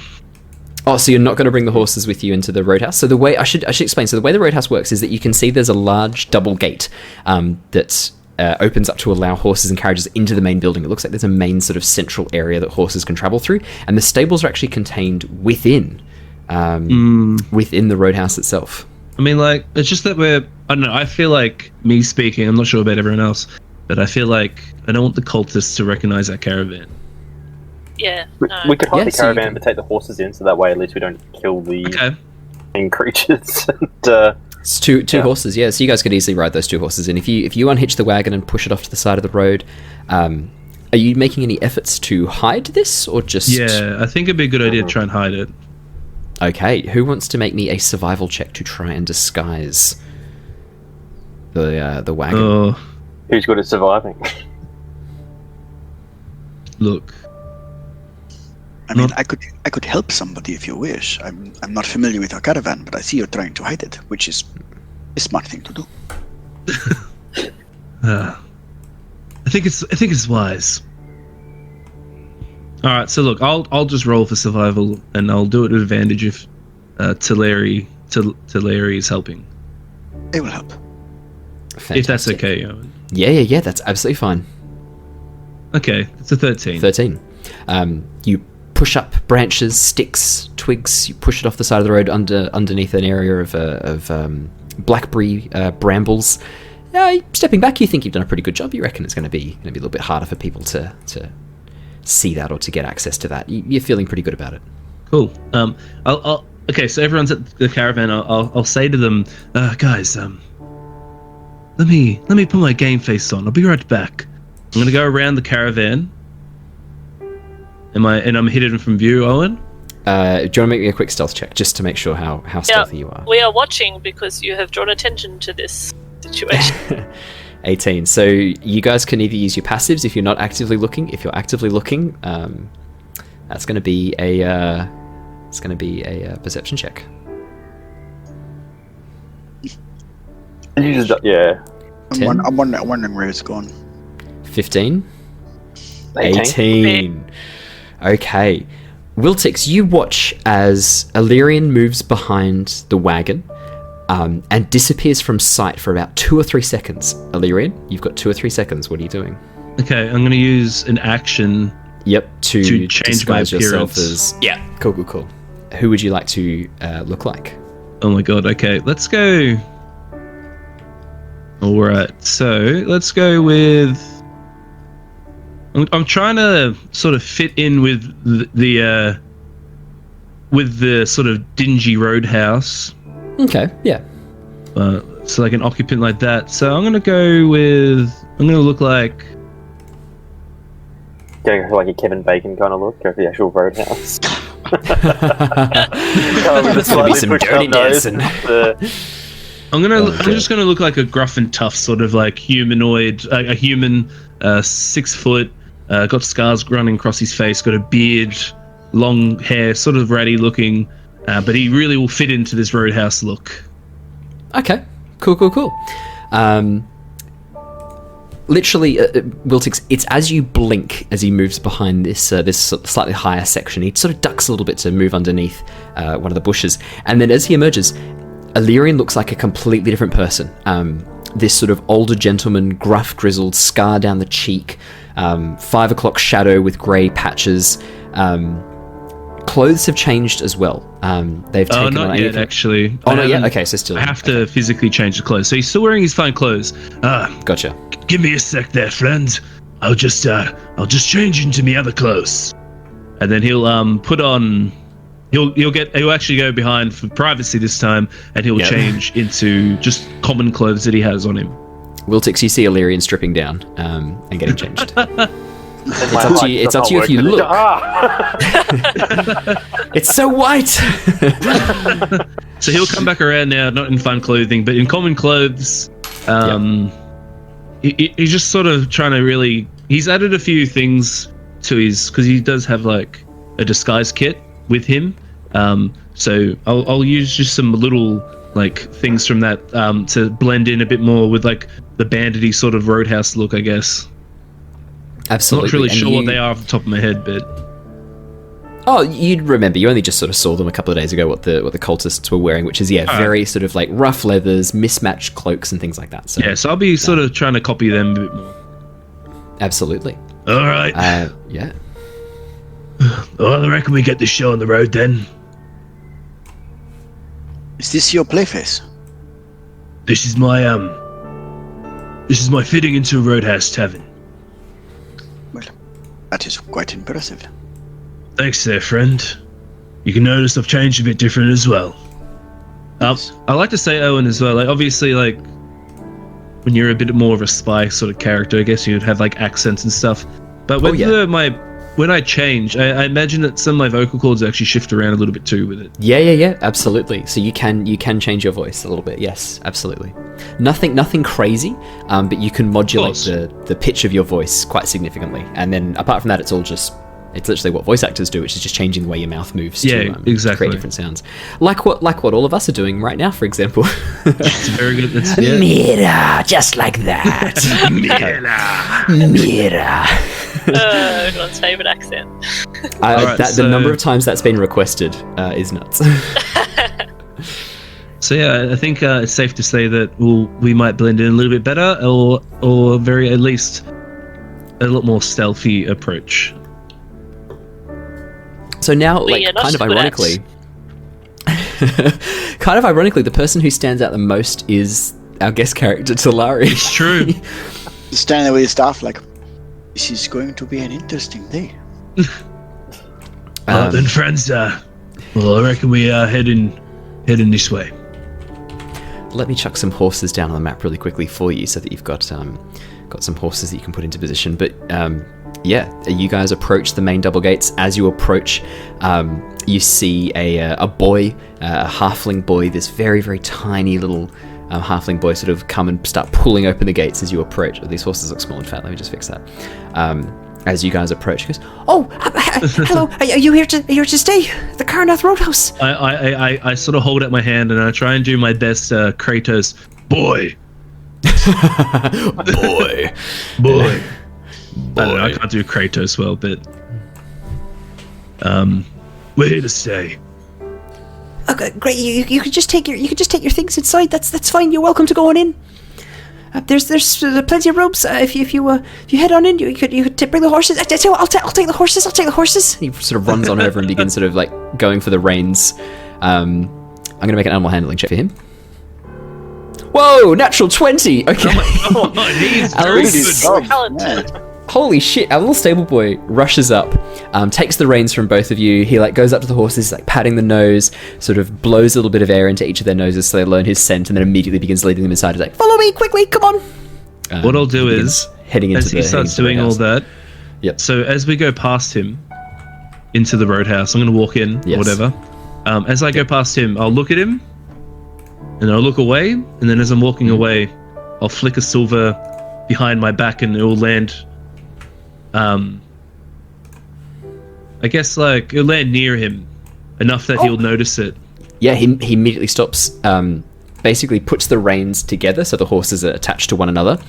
Oh, so you're not going to bring the horses with you into the roadhouse? So the way I should explain. So the way the roadhouse works is that you can see there's a large double gate that opens up to allow horses and carriages into the main building. It looks like there's a main sort of central area that horses can travel through, and the stables are actually contained within the roadhouse itself. I mean, like, it's just that I don't know, I feel like, me speaking, I'm not sure about everyone else, but I feel like I don't want the cultists to recognize that caravan. Yeah. We could hide the caravan but take the horses in, so that way at least we don't kill the main creatures. And, it's two horses, yeah. So you guys could easily ride those two horses in. If you unhitch the wagon and push it off to the side of the road, are you making any efforts to hide this, or just? Yeah, I think it'd be a good idea to try and hide it. Okay, who wants to make me a survival check to try and disguise the wagon? Oh, who's good at surviving? Look. I mean, I could help somebody if you wish. I'm not familiar with our caravan, but I see you're trying to hide it, which is a smart thing to do. I think it's wise. All right, so look, I'll just roll for survival, and I'll do it at advantage if Talari is helping. They will help. Fantastic. If that's okay, Owen. Yeah, that's absolutely fine. Okay, it's a 13. 13. You push up branches, sticks, twigs. You push it off the side of the road underneath an area of blackberry brambles. Stepping back, you think you've done a pretty good job. You reckon it's going to be a little bit harder for people to see that or to get access to that. You're feeling pretty good about it. Cool. Okay, so everyone's at the caravan. I'll say to them, guys, let me put my game face on. I'll be right back. I'm gonna go around the caravan. I'm hidden from view, Owen? Do you want to make me a quick stealth check just to make sure how stealthy you are? We are watching because you have drawn attention to this situation. 18. So you guys can either use your passives if you're not actively looking. If you're actively looking, that's going to be a perception check. And you just, yeah. I'm wondering where it's gone. 15. 18. 18. Okay. Wiltix, you watch as Alerian moves behind the wagon and disappears from sight for about 2 or 3 seconds. Alerian, you've got 2 or 3 seconds. What are you doing? Okay, I'm going to use an action. Yep, to change my disguise yourself appearance. as... Yeah, cool. Who would you like to look like? Oh my god, okay, let's go. Alright, so let's go with... I'm trying to sort of fit in with the sort of dingy roadhouse. Okay, yeah. So like an occupant like that. So I'm going to look like... Going for like a Kevin Bacon kind of look, go for the actual Roadhouse. There's gonna be some dirty dancing. I'm just gonna look like a gruff and tough sort of like humanoid, a human, 6 foot, got scars running across his face, got a beard, long hair, sort of ratty looking, but he really will fit into this Roadhouse look. Okay, cool. Literally, Wiltix, it's as you blink as he moves behind this slightly higher section. He sort of ducks a little bit to move underneath one of the bushes. And then as he emerges, Alerian looks like a completely different person. This sort of older gentleman, gruff, grizzled, scar down the cheek, 5 o'clock shadow with grey patches. Clothes have changed as well. They've taken not on yet, actually. Oh, not yet? Okay, so still... I have to physically change the clothes. So he's still wearing his fine clothes. Gotcha. Give me a sec there, friend. I'll just change into me other clothes. And then he'll put on... He'll actually go behind for privacy this time, and he'll change into just common clothes that he has on him. Wiltix, you see Alerian stripping down and getting changed. It's up to you if you look. It's so white. So he'll come back around now, not in fun clothing, but in common clothes. He's just sort of trying to really... He's added a few things to his... Because he does have, like, a disguise kit with him. So I'll use just some little, like, things from that to blend in a bit more with, like, the bandity sort of Roadhouse look, I guess. Absolutely. I'm not really sure what they are off the top of my head, but... Oh, you'd remember. You only just sort of saw them a couple of days ago, what the cultists were wearing, which is, very sort of like rough leathers, mismatched cloaks and things like that. So, so I'll be sort of trying to copy them a bit more. Absolutely. All right. Yeah. Well, I reckon we get this show on the road then. Is this your playface? This is my fitting into a Roadhouse tavern. Well, that is quite impressive. Thanks there, friend. You can notice I've changed a bit different as well. I like to say Owen as well. Like, obviously, like, when you're a bit more of a spy sort of character, I guess you'd have, like, accents and stuff. But when when I change, I imagine that some of my vocal cords actually shift around a little bit too with it. Yeah, absolutely. So you can change your voice a little bit. Yes, absolutely. Nothing crazy, but you can modulate the pitch of your voice quite significantly. And then apart from that, it's literally what voice actors do, which is just changing the way your mouth moves to create different sounds. Like what all of us are doing right now, for example. It's very good. Mira, just like that. Mira. Everyone's favourite accent. The number of times that's been requested is nuts. So yeah, I think it's safe to say that we might blend in a little bit better, or at least a lot more stealthy approach. So now, kind of ironically, the person who stands out the most is our guest character, Talari. It's true. Standing there with his staff like, this is going to be an interesting day. Then friends, I reckon we are heading this way. Let me chuck some horses down on the map really quickly for you so that you've got some horses that you can put into position. But you guys approach the main double gates. As you approach, you see a boy, a halfling boy, this very, very tiny little halfling boy sort of come and start pulling open the gates as you approach. Oh, these horses look small and fat. Let me just fix that. As you guys approach, he goes, "Oh, hello! Are you here to stay at the Carnath Roadhouse?" I sort of hold out my hand and I try and do my best, Kratos. Boy. Boy. I don't know, I can't do Kratos well, but we're here to stay. Okay, great. You could just take your things inside. That's fine. You're welcome to go on in. There's plenty of robes. If you head on in, you could bring the horses. I'll take the horses. I'll take the horses. He sort of runs on over and begins sort of like going for the reins. I'm gonna make an animal handling check for him. Whoa, natural 20. Okay. Oh my God, he's very good. Talented. Holy shit, our little stable boy rushes up, takes the reins from both of you. He like goes up to the horses, like patting the nose, sort of blows a little bit of air into each of their noses so they learn his scent, and then immediately begins leading them inside. He's like, "Follow me quickly, come on." What I'll do is, heading into as he starts doing all that, Yep. so as we go past him into the roadhouse, I'm going to walk in, Yes. or whatever. As I go past him, I'll look at him, and I'll look away, and then as I'm walking away, I'll flick a silver behind my back, and it will land. I guess like it'll land near him enough that he'll notice it. Yeah, he immediately stops. Basically, puts the reins together so the horses are attached to one another.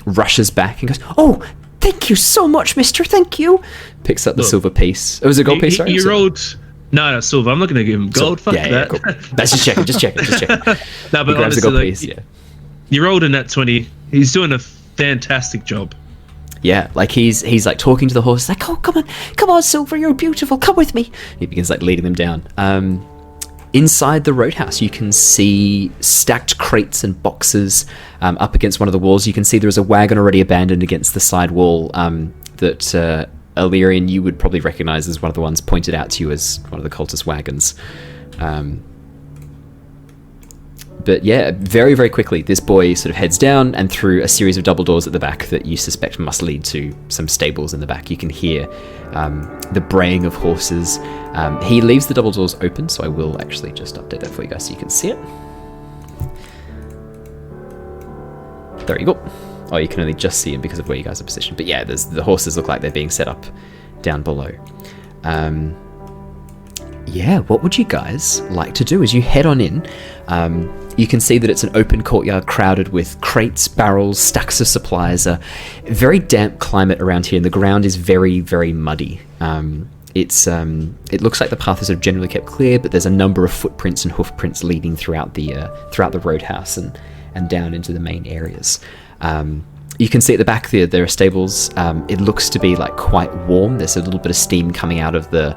Rushes back and goes, "Oh, thank you so much, Mister. Thank you." Picks up the silver piece. Oh, was it a gold piece? Sorry. You rolled. No, silver. I'm not going to give him gold. Fuck that. Cool. That's just checking. Just checking. No, but He grabs the honestly, gold like, piece. Yeah. you rolled a nat 20. He's doing a fantastic job. Yeah, like he's like talking to the horse, like, "Oh, come on, Silver, you're beautiful. Come with me." He begins like leading them down. Inside the roadhouse, you can see stacked crates and boxes up against one of the walls. You can see there is a wagon already abandoned against the side wall that Alerian, you would probably recognize as one of the ones pointed out to you as one of the cultist wagons. But yeah, very, very quickly, this boy sort of heads down and through a series of double doors at the back that you suspect must lead to some stables in the back. You can hear the braying of horses. He leaves the double doors open, so I will actually just update that for you guys so you can see it. There you go. Oh, you can only just see him because of where you guys are positioned. But yeah, the horses look like they're being set up down below. Yeah, what would you guys like to do as you head on in? You can see that it's an open courtyard crowded with crates, barrels, stacks of supplies. A very damp climate around here, and the ground is very, very muddy. It looks like the path is sort of generally kept clear, but there's a number of footprints and hoof prints leading throughout the roadhouse and down into the main areas. You can see at the back there are stables. It looks to be like quite warm. There's a little bit of steam coming out of the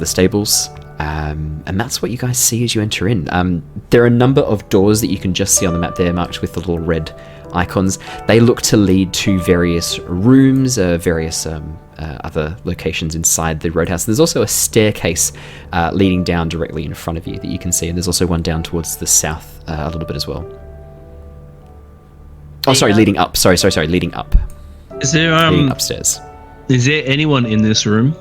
stables. And that's what you guys see as you enter in. There are a number of doors that you can just see on the map there, marked with the little red icons. They look to lead to various rooms, various other locations inside the roadhouse. There's also a staircase leading down directly in front of you that you can see, and there's also one down towards the south a little bit as well. Oh, sorry, leading up. Sorry, leading up. Is there leading upstairs. Is there anyone in this room?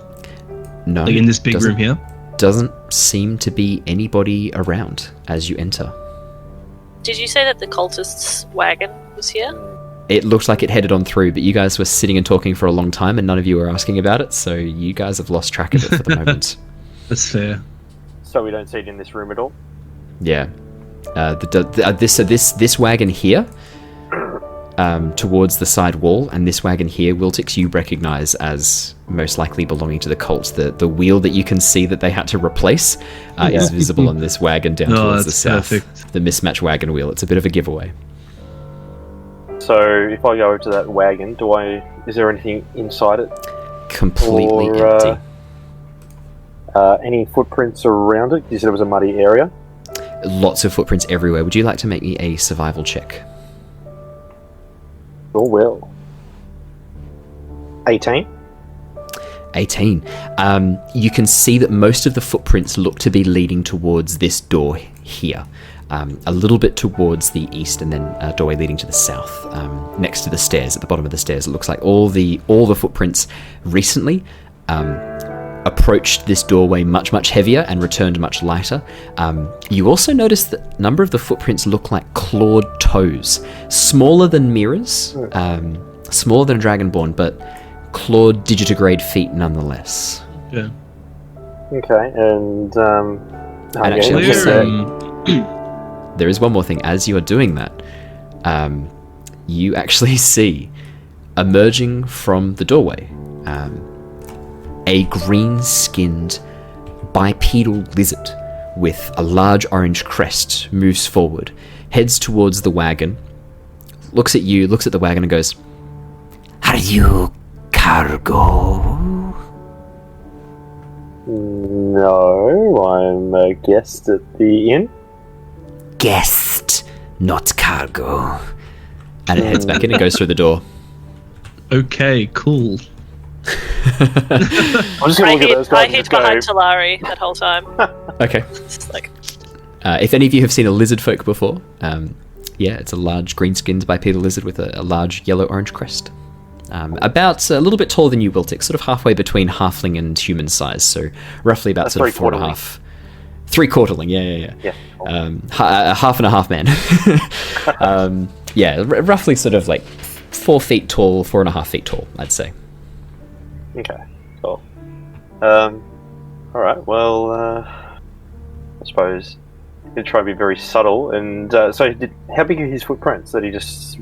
No. Like in this big room here? Doesn't seem to be anybody around as you enter. Did you say that the cultist's wagon was here? It looked like it headed on through, but you guys were sitting and talking for a long time and none of you were asking about it, so you guys have lost track of it for the moment. That's fair. So we don't see it in this room at all? Yeah. This wagon here, towards the side wall, and this wagon here, Wiltix, you recognize as most likely belonging to the cult. The wheel that you can see that they had to replace is visible on this wagon down towards the south. Perfect. The mismatched wagon wheel. It's a bit of a giveaway. So if I go over to that wagon, is there anything inside it? Completely Or, empty. Any footprints around it? You said it was a muddy area. Lots of footprints everywhere. Would you like to make me a survival check? Oh well. 18. 18. You can see that most of the footprints look to be leading towards this door here. A little bit towards the east, and then a doorway leading to the south, next to the stairs. At the bottom of the stairs, it looks like all the footprints recently approached this doorway much heavier and returned much lighter. You also notice that a number of the footprints look like clawed toes, smaller than Mira's, smaller than Dragonborn, but clawed digitigrade feet nonetheless. Yeah. Okay, and actually, I'll just say, there is one more thing. As you are doing that, you actually see, emerging from the doorway, a green-skinned bipedal lizard with a large orange crest moves forward, heads towards the wagon, looks at you, looks at the wagon and goes, Are you cargo? No, I'm a guest at the inn. Guest, not cargo. and it heads back in and goes through the door. Okay, cool. I'm just going to look at those guys I and hid just go, behind Talari that whole time. Okay. It's like, If any of you have seen a lizard folk before, yeah, it's a large green-skinned bipedal lizard with a large yellow-orange crest. About a little bit taller than you, Wiltix, sort of halfway between halfling and human size, so roughly about sort of 4.5. Three-quarterling, yeah. Half and a half man. Roughly sort of like 4 feet tall, 4.5 feet tall, I'd say. Okay, cool. Alright, well, I suppose he'll try to be very subtle, and how big are his footprints that he just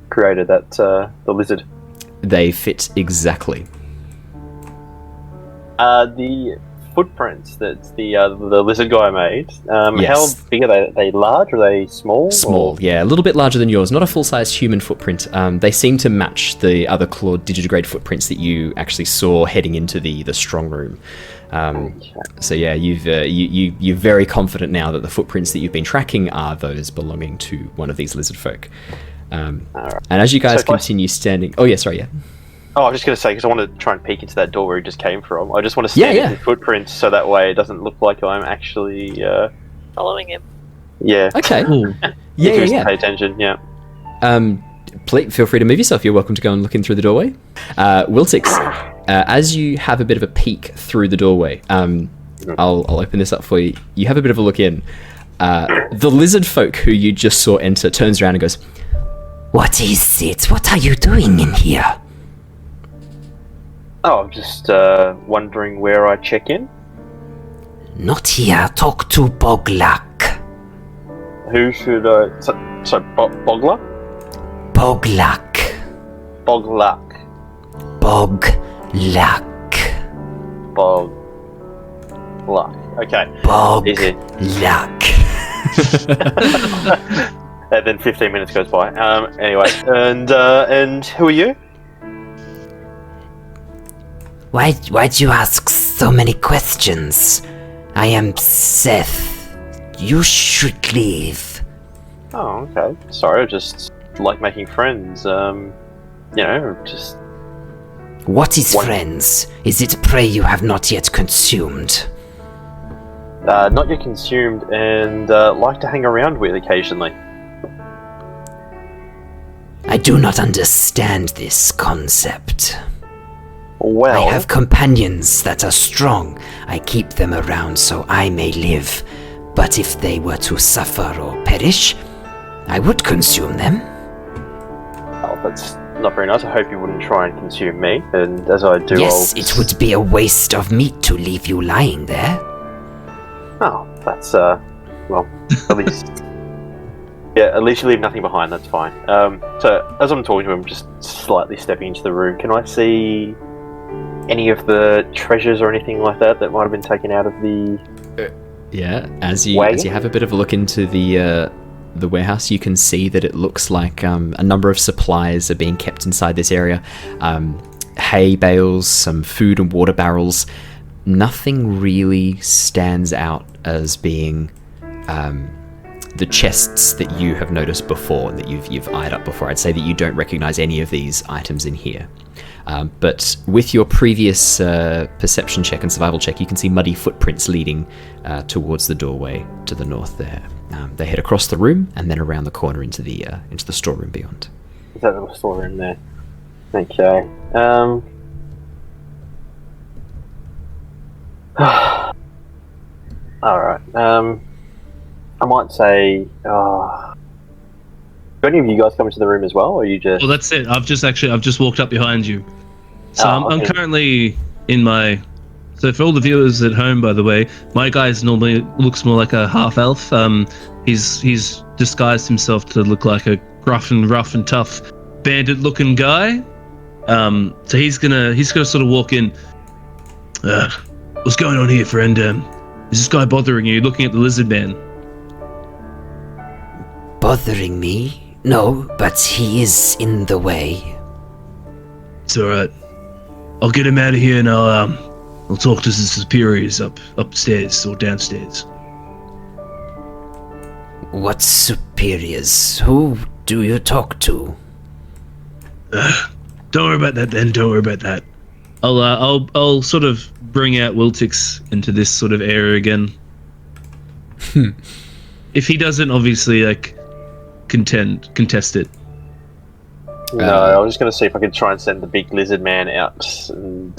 created, that the lizard? They fit exactly. The footprints that the lizard guy made, Yes. how big are they? Are they large? Are they small? Small, or? yeah, a little bit larger than yours. Not a full-sized human footprint. They seem to match the other clawed digitigrade footprints that you actually saw heading into the strong room. So yeah, you're very confident now that the footprints that you've been tracking are those belonging to one of these lizard folk. And as you guys continue standing... Oh, yeah, sorry, yeah. Oh, I was just going to say, because I want to try and peek into that door where he just came from. I just want to stand in the footprints so that way it doesn't look like I'm actually... following him. Yeah. Okay. Cool. Yeah. Pay attention, yeah. Please feel free to move yourself. You're welcome to go and look in through the doorway. Wiltix, as you have a bit of a peek through the doorway, I'll open this up for you. You have a bit of a look in. The lizard folk who you just saw enter turns around and goes, What is it? What are you doing in here? Oh, I'm just wondering where I check in. Not here. Talk to Bog Luck. Who should I... So Bog Luck? Bog Luck. Bog Luck. Bog Luck. Bog Luck. Okay. Bog Easy. Luck. And then 15 minutes goes by. Anyway, and who are you? Why'd you ask so many questions? I am Seth. You should leave. Oh, okay. Sorry, I just like making friends. Just... What is friends? Is it prey you have not yet consumed? Not yet consumed, and like to hang around with occasionally. I do not understand this concept. Well... I have companions that are strong. I keep them around so I may live. But if they were to suffer or perish, I would consume them. Oh, that's not very nice. I hope you wouldn't try and consume me, and as I do, Yes, it would be a waste of meat to leave you lying there. Oh, that's, well, at least... Yeah, at least you leave nothing behind, that's fine. So, as I'm talking to him, just slightly stepping into the room, can I see any of the treasures or anything like that that might have been taken out of the... Yeah, as you have a bit of a look into the warehouse, you can see that it looks like a number of supplies are being kept inside this area. Hay bales, some food and water barrels. Nothing really stands out as being the chests that you have noticed before, that you've eyed up before. I'd say that you don't recognize any of these items in here. But with your previous perception check and survival check, you can see muddy footprints leading towards the doorway to the north there. They head across the room and then around the corner into the storeroom beyond. Is that little storeroom there? Okay. All right. I might say. Do any of you guys come into the room as well, or are you just? Well, that's it. I've just walked up behind you. So I'm okay. currently in my. So for all the viewers at home, by the way, my guy normally looks more like a half elf. He's disguised himself to look like a rough and tough bandit-looking guy. So he's gonna sort of walk in. What's going on here, friend? Is this guy bothering you? Looking at the lizard man. Bothering me? No, but he is in the way. It's all right. I'll get him out of here, and I'll talk to the superiors upstairs or downstairs. What superiors? Who do you talk to? Don't worry about that then. Don't worry about that. I'll sort of bring out Wiltix into this sort of area again. If he doesn't, obviously, contest it. No, I was just going to see if I could try and send the big lizard man out and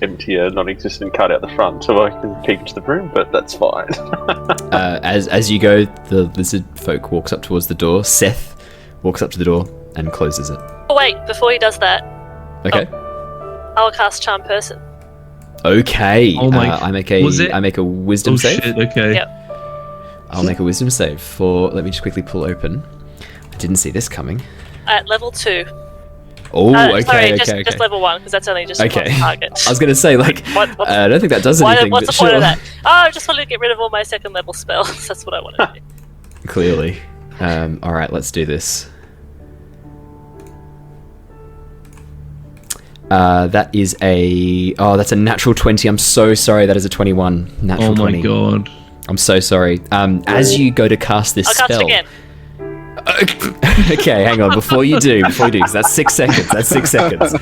empty a non-existent card out the front so I can peek into the room, but that's fine. As you go, the lizard folk walks up towards the door. Seth walks up to the door and closes it. Oh wait, before he does that, Okay. I'll cast Charm Person. Okay. Oh my- I make was it? a wisdom Oh save. shit! Okay. Yep. I'll make a wisdom save for. Let me just quickly pull open. I didn't see this coming. At level 2. Oh, okay, sorry, okay. just level 1, because that's only just Okay. one target. I was gonna say I don't think that does anything. What's but the point sure. of that? Oh, I just wanted to get rid of all my second level spells. That's what I wanted to do. Clearly. All right, let's do this. That's a natural 20. I'm so sorry. That is a 21. Natural Oh my 20. god. I'm so sorry. As you go to cast this I'll cast spell. it again. Okay, hang on. Before you do, because that's 6 seconds. That's 6 seconds.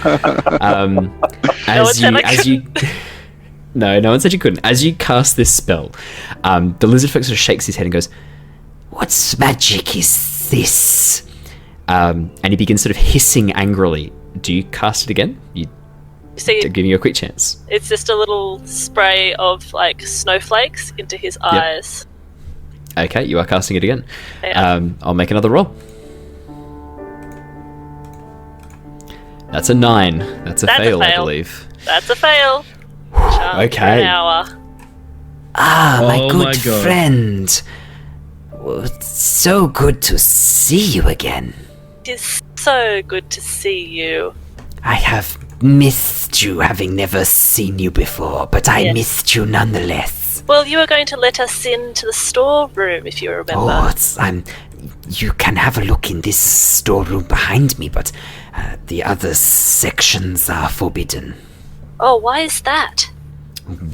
No, no one said you couldn't. As you cast this spell, the lizard folk sort of shakes his head and goes, What magic is this? and he begins sort of hissing angrily. Do you cast it again? See, Giving you a quick chance. it's just a little spray of snowflakes into his eyes. Okay, you are casting it again. Yeah. I'll make another roll. That's a 9. That's a fail, I believe. That's a fail. Charm for Okay. an hour. My Oh good my God. friend. Well, it's so good to see you again. It is so good to see you. I have missed you, having never seen you before, but I Yes. missed you nonetheless. Well, you were going to let us into the storeroom, if you remember. Oh, you can have a look in this storeroom behind me, but the other sections are forbidden. Oh, why is that?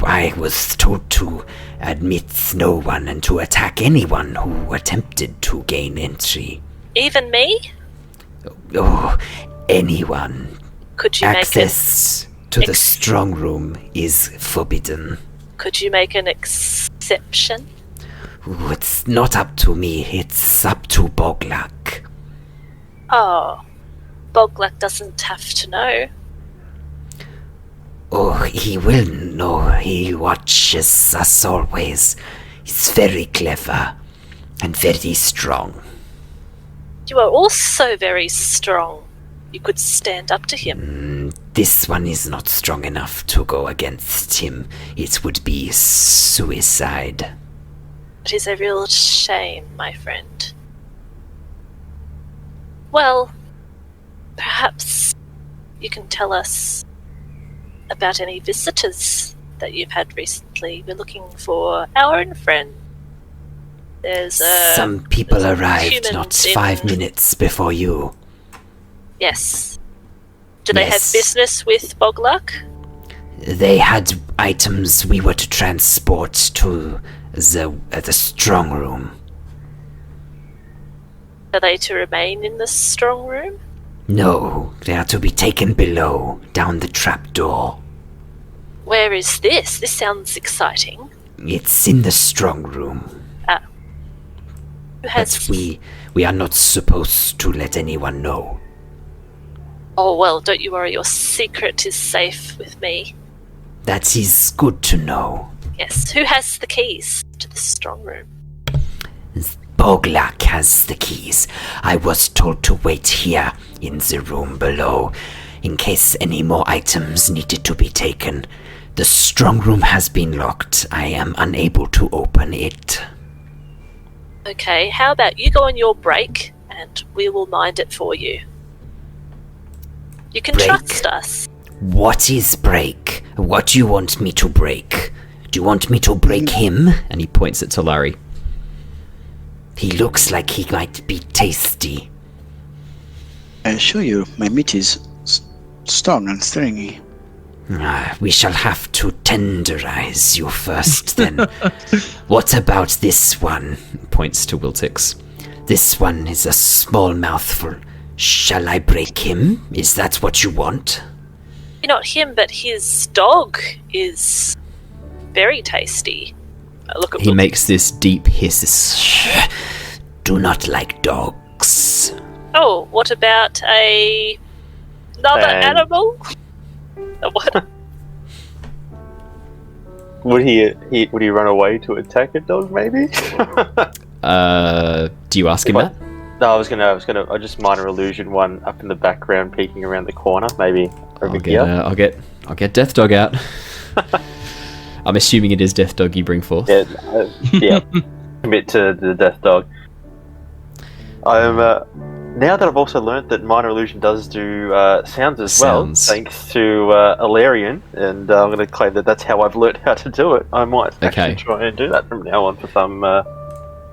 I was told to admit no one and to attack anyone who attempted to gain entry. Even me? Oh, anyone. Could you Access to the strong room is forbidden. Could you make an exception? Ooh, it's not up to me, it's up to Bog Luck. Oh, Bog Luck doesn't have to know. Oh, he will know. He watches us always. He's very clever and very strong. You are also very strong. You could stand up to him. This one is not strong enough to go against him. It would be suicide. It is a real shame, my friend. Well, perhaps you can tell us about any visitors that you've had recently. We're looking for our own friend. There's Some people there's arrived humans not in- 5 minutes before you. Yes. Do they have Yes. business with Bog Luck? They had items we were to transport to the strong room. Are they to remain in the strong room? No, they are to be taken below, down the trapdoor. Where is this? This sounds exciting. It's in the strong room. Who has... But we are not supposed to let anyone know. Oh, well, don't you worry. Your secret is safe with me. That is good to know. Yes. Who has the keys to the strong room? Bog Luck has the keys. I was told to wait here in the room below in case any more items needed to be taken. The strong room has been locked. I am unable to open it. Okay, how about you go on your break and we will mind it for you. You can Break? trust us. What is break? What do you want me to break? Do you want me to break him? And he points at Talari. He looks like he might be tasty. I assure you, my meat is strong and stringy. We shall have to tenderize you first, then. What about this one? Points to Wiltix. This one is a small mouthful. Shall I break him? Is that what you want? Not him, but his dog is very tasty. Look at He makes this deep hiss. Do not like dogs. Oh, what about another animal? What? Would he run away to attack a dog? Maybe. Do you ask him that? No, I just minor illusion one up in the background, peeking around the corner, maybe over here. I'll get Death Dog out. I'm assuming it is Death Dog you bring forth. Yeah, commit to the Death Dog. I'm now that I've also learnt that minor illusion does do sounds as well, thanks to Alerian, and I'm going to claim that that's how I've learnt how to do it. I might actually try and do that from now on for some.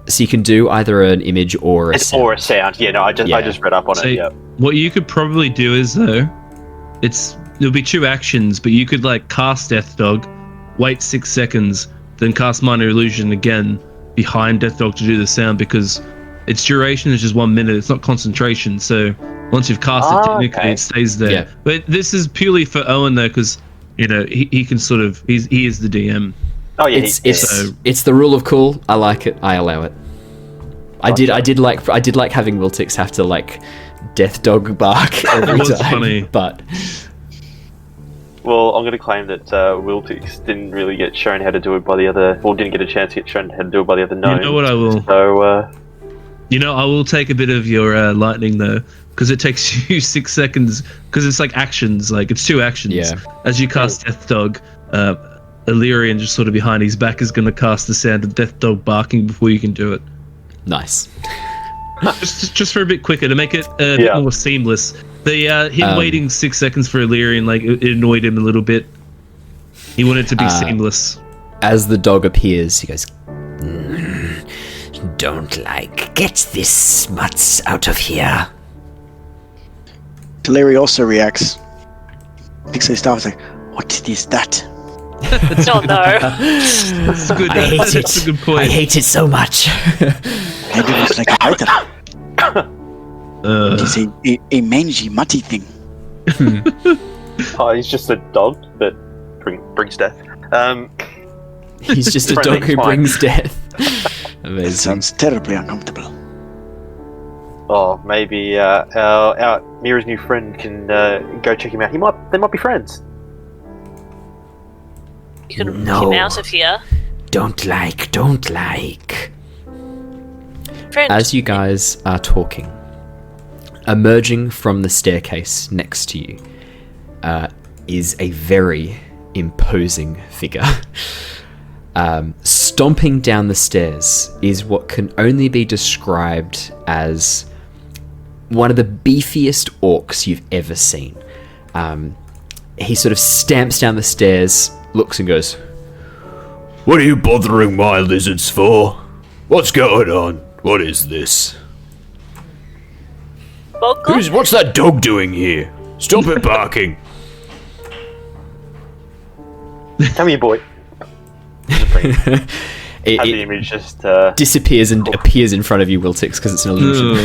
So you can do either an image or a sound. Or a sound. Yeah, no, I just read up on it. Yeah. What you could probably do is though, there'll be 2 actions, but you could like cast Death Dog, wait 6 seconds, then cast minor illusion again behind Death Dog to do the sound, because its duration is just 1 minute. It's not concentration. So once you've cast it, technically it stays there. Yeah. But this is purely for Owen though, because he can sort of he is the DM. Oh yeah, it's the rule of cool. I like it. I allow it. I did like having Wiltix have to like Death Dog bark every time. Funny. But well, I'm going to claim that Wiltix didn't really get shown how to do it by the other, or didn't get a chance to get shown how to do it by the other gnomes. You know what I will? So I will take a bit of your lightning though, because it takes you 6 seconds, because it's like actions, like it's 2 actions. Yeah. As you cast Death Dog, Alerian just sort of behind his back is going to cast the sound of Death Dog barking before you can do it. nice. just for a bit quicker to make it a bit more seamless. Him waiting 6 seconds for Alerian, like it annoyed him a little bit. He wanted it to be seamless. As the dog appears, he goes, Don't like. Get this smuts out of here. Talari also reacts. Picks his staff, like, what is that? Oh no. That's a good, that's a good point. I hate it so much. Maybe it looks like a fighter. It is a mangy, mutty thing. oh, he's just a dog that brings death. he's just a dog who brings death. Amazing. Sounds terribly uncomfortable. Oh, maybe our Mira's new friend can go check him out. They might be friends. You can walk him out of here. Don't like. Friend. As you guys are talking, emerging from the staircase next to you is a very imposing figure. Stomping down the stairs is what can only be described as one of the beefiest orcs you've ever seen. He sort of stamps down the stairs, looks and goes, "What are you bothering my lizards for? What's going on? What is this? Bog Luck? What's that dog doing here? Stop it barking." Come here, boy. The It image just disappears and appears in front of you, Wiltix, because it's an illusion.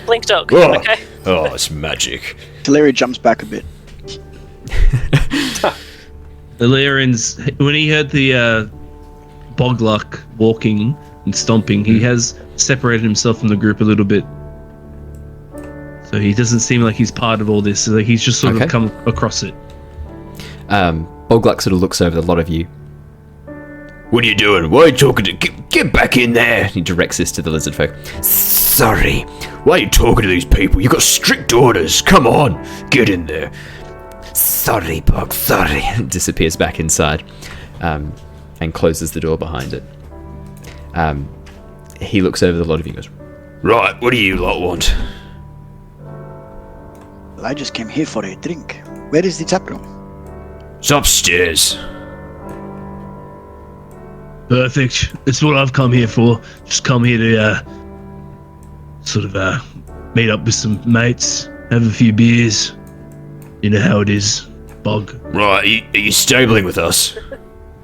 Blink dog. Oh. Okay. Oh, it's magic. Talari jumps back a bit. Alerian's, when he heard the Bog Luck walking and stomping, he has separated himself from the group a little bit. So he doesn't seem like he's part of all this. So he's just sort of come across it. Bog Luck sort of looks over the lot of you. What are you doing? Why are you talking to... Get back in there! He directs this to the lizard folk. Sorry. Why are you talking to these people? You've got strict orders. Come on. Get in there. Sorry, Bog, sorry. Disappears back inside. And closes the door behind it. He looks over the lot of you and goes, right, what do you lot want? Well, I just came here for a drink. Where is the tap room? It's upstairs. Perfect. It's what I've come here for. Just come here to meet up with some mates, have a few beers. You know how it is, Bog. Right, are you stabling with us?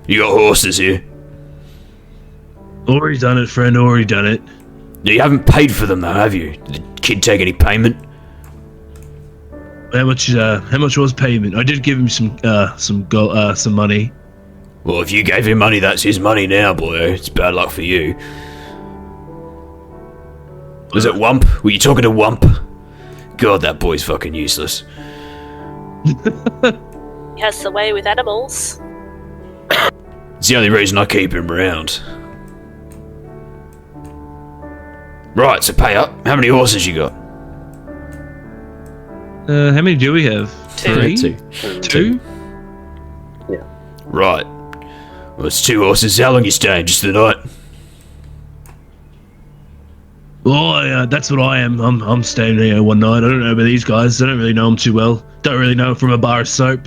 You got horses here? Already done it, friend. Already done it. You haven't paid for them though, have you? Did the kid take any payment? How much was payment? I did give him some money. Well, if you gave him money, that's his money now, boy. It's bad luck for you. Was it Wump? Were you talking to Wump? God, that boy's fucking useless. He has the way with animals. It's the only reason I keep him around. Right, so pay up. How many horses you got? How many do we have? Two. Two? Yeah. Right. Well, it's 2 horses. How long you staying? Just the night? Oh, that's what I am. I'm staying here one night. I don't know about these guys. I don't really know them too well. Don't really know them from a bar of soap.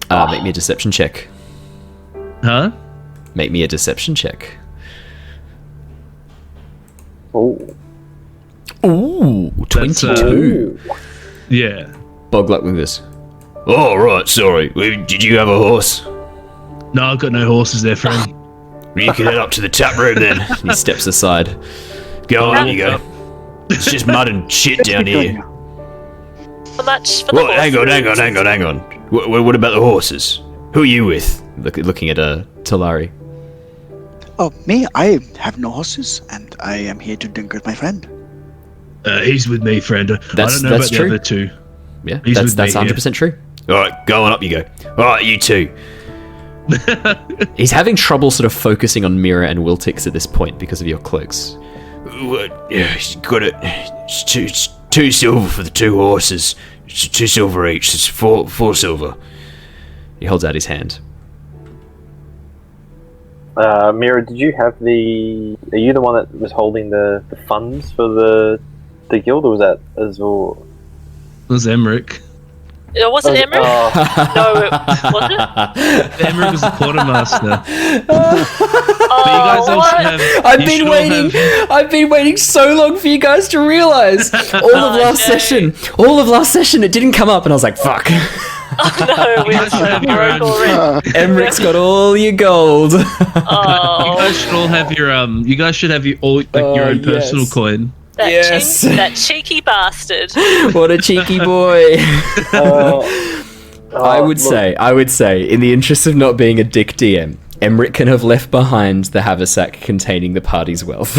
Make me a deception check. Huh? Make me a deception check. Oh. Ooh, 22. Yeah. Bog Luck with this. Oh, right, sorry. Did you have a horse? No, I've got no horses there, friend. You can head up to the tap room then. He steps aside. Go on, you go. It's just mud and shit down here. How much for the Well, horses? hang on. What about the horses? Who are you with? Looking at Talari. Oh, me? I have no horses, and I am here to drink with my friend. He's with me, friend. I don't know about true. the other two. Yeah, He's that's with me, 100% true. All right, go on up you go. All right, you two. He's having trouble sort of focusing on Mira and Wiltix at this point because of your cloaks. Yeah, he's got it. It's 2 silver for the 2 horses. It's 2 silver each. It's 4 silver. He holds out his hand. Mira, did you have the... Are you the one that was holding the funds for the guild, or was that Azure? It was Emmerich. It wasn't Emmerich? No, it wasn't. Emmerich was the quartermaster. Oh, you guys all should have. I've been waiting so long for you guys to realise. All of last session, it didn't come up, and I was like, fuck. Oh no, we guys should have your broke own. already. Emmerich's got all your gold. You Oh, guys should all have your You guys should have your own personal yes. coin. Yes. that cheeky bastard. What a cheeky boy. I would say, in the interest of not being a dick DM, Emmerich can have left behind the haversack containing the party's wealth.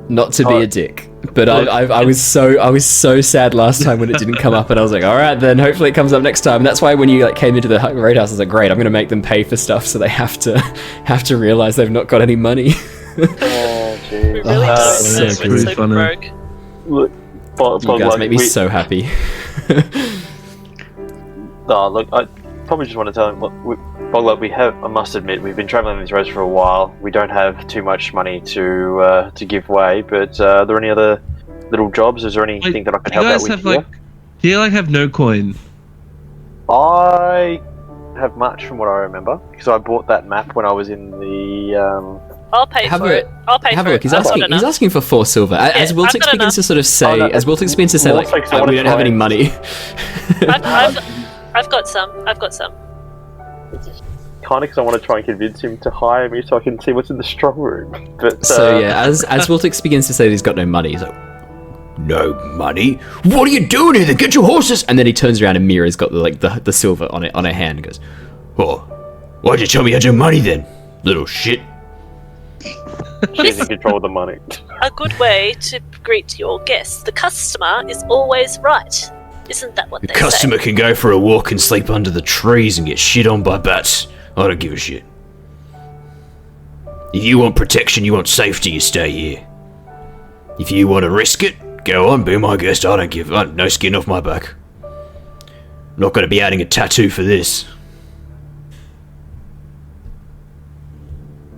Not to be a dick, but I was so sad last time when it didn't come up, and I was like, all right, then hopefully it comes up next time. And that's why when you came into the Roadhouse, I was like, great, I'm going to make them pay for stuff so they have to realize they've not got any money. Oh, jeez. We really don't so know. good. We're so Funny. broke. Look, You guys make me so happy. Look, I probably just want to tell him, look, Bog Luck, I must admit, we've been travelling these roads for a while. We don't have too much money to give away, but are there any other little jobs? Is there anything that I can help out with here? Do you have no coin? I have much from what I remember, because I bought that map when I was in the... I'll pay for it. I'll pay Have for a it. look. He's I've got asking. enough. He's asking for 4 silver. As I've Wiltix got begins enough. to sort of say, Wiltix like, I we don't have any money. I've got some. I've got some. Kind of because I want to try and convince him to hire me so I can see what's in the strong room. But So yeah, as Wiltix begins to say that he's got no money, he's like, no money? What are you doing here? Then get your horses! And then he turns around and Mira's got the silver on her hand and goes, oh, why'd you tell me you had your money then, little shit? she's in control of the money. A good way to greet your guests. The customer is always right. Isn't that what The they customer say? can go for a walk and sleep under the trees and get shit on by bats. I don't give a shit. If you want protection, you want safety, you stay here. If you want to risk it, go on, be my guest. I don't give... no skin off my back. I'm not going to be adding a tattoo for this.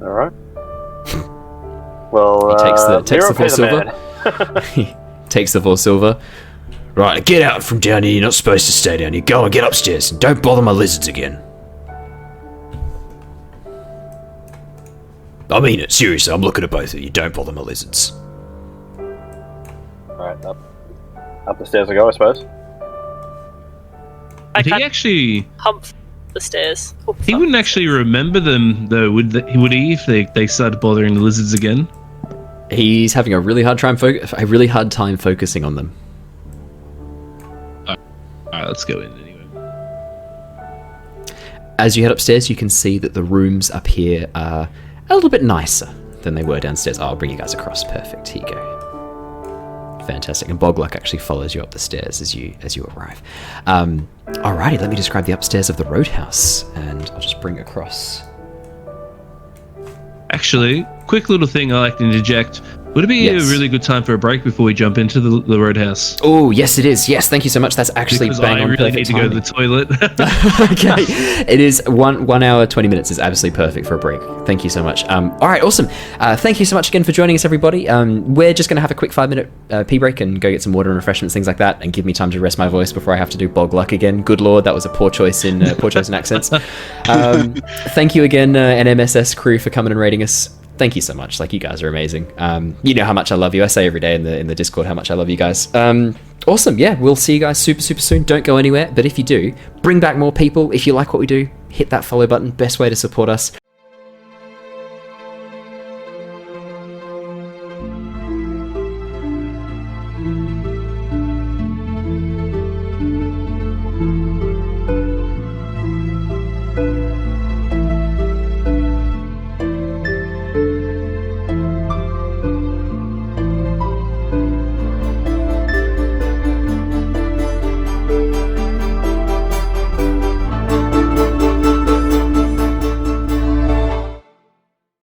All right. Well, He takes the Mira, 4 pay the silver. man. He takes the 4 silver. Right, get out from down here. You're not supposed to stay down here. Go and get upstairs and don't bother my lizards again. I mean it, seriously. I'm looking at both of you. Don't bother my lizards. All right, up the stairs I go, I suppose. I Did he can't actually... hump the stairs. He wouldn't actually remember them, though, would he, if they started bothering the lizards again? He's having a really hard time focusing on them. Alright, let's go in anyway. As you head upstairs, you can see that the rooms up here are a little bit nicer than they were downstairs. I'll bring you guys across. Perfect. Here you go. Fantastic. And Bog Luck actually follows you up the stairs as you arrive. Alrighty, let me describe the upstairs of the Roadhouse, and I'll just bring across. Actually, quick little thing I like to interject. Would it be Yes. a really good time for a break before we jump into the Roadhouse? Oh, yes, it is. Yes, thank you so much. That's actually Because bang I on really perfect need to go to the toilet. Okay, it is 1 hour 20 minutes is absolutely perfect for a break. Thank you so much. All right, awesome. Thank you so much again for joining us, everybody. We're just going to have a quick 5-minute pee break and go get some water and refreshments, things like that, and give me time to rest my voice before I have to do Bog Luck again. Good lord, that was a poor choice in accents. Thank you again, NMSS crew, for coming and raiding us. Thank you so much. Like, you guys are amazing. You know how much I love you. I say every day in the Discord how much I love you guys. Awesome. Yeah, we'll see you guys super soon. Don't go anywhere. But if you do, bring back more people. If you like what we do, hit that follow button. Best way to support us.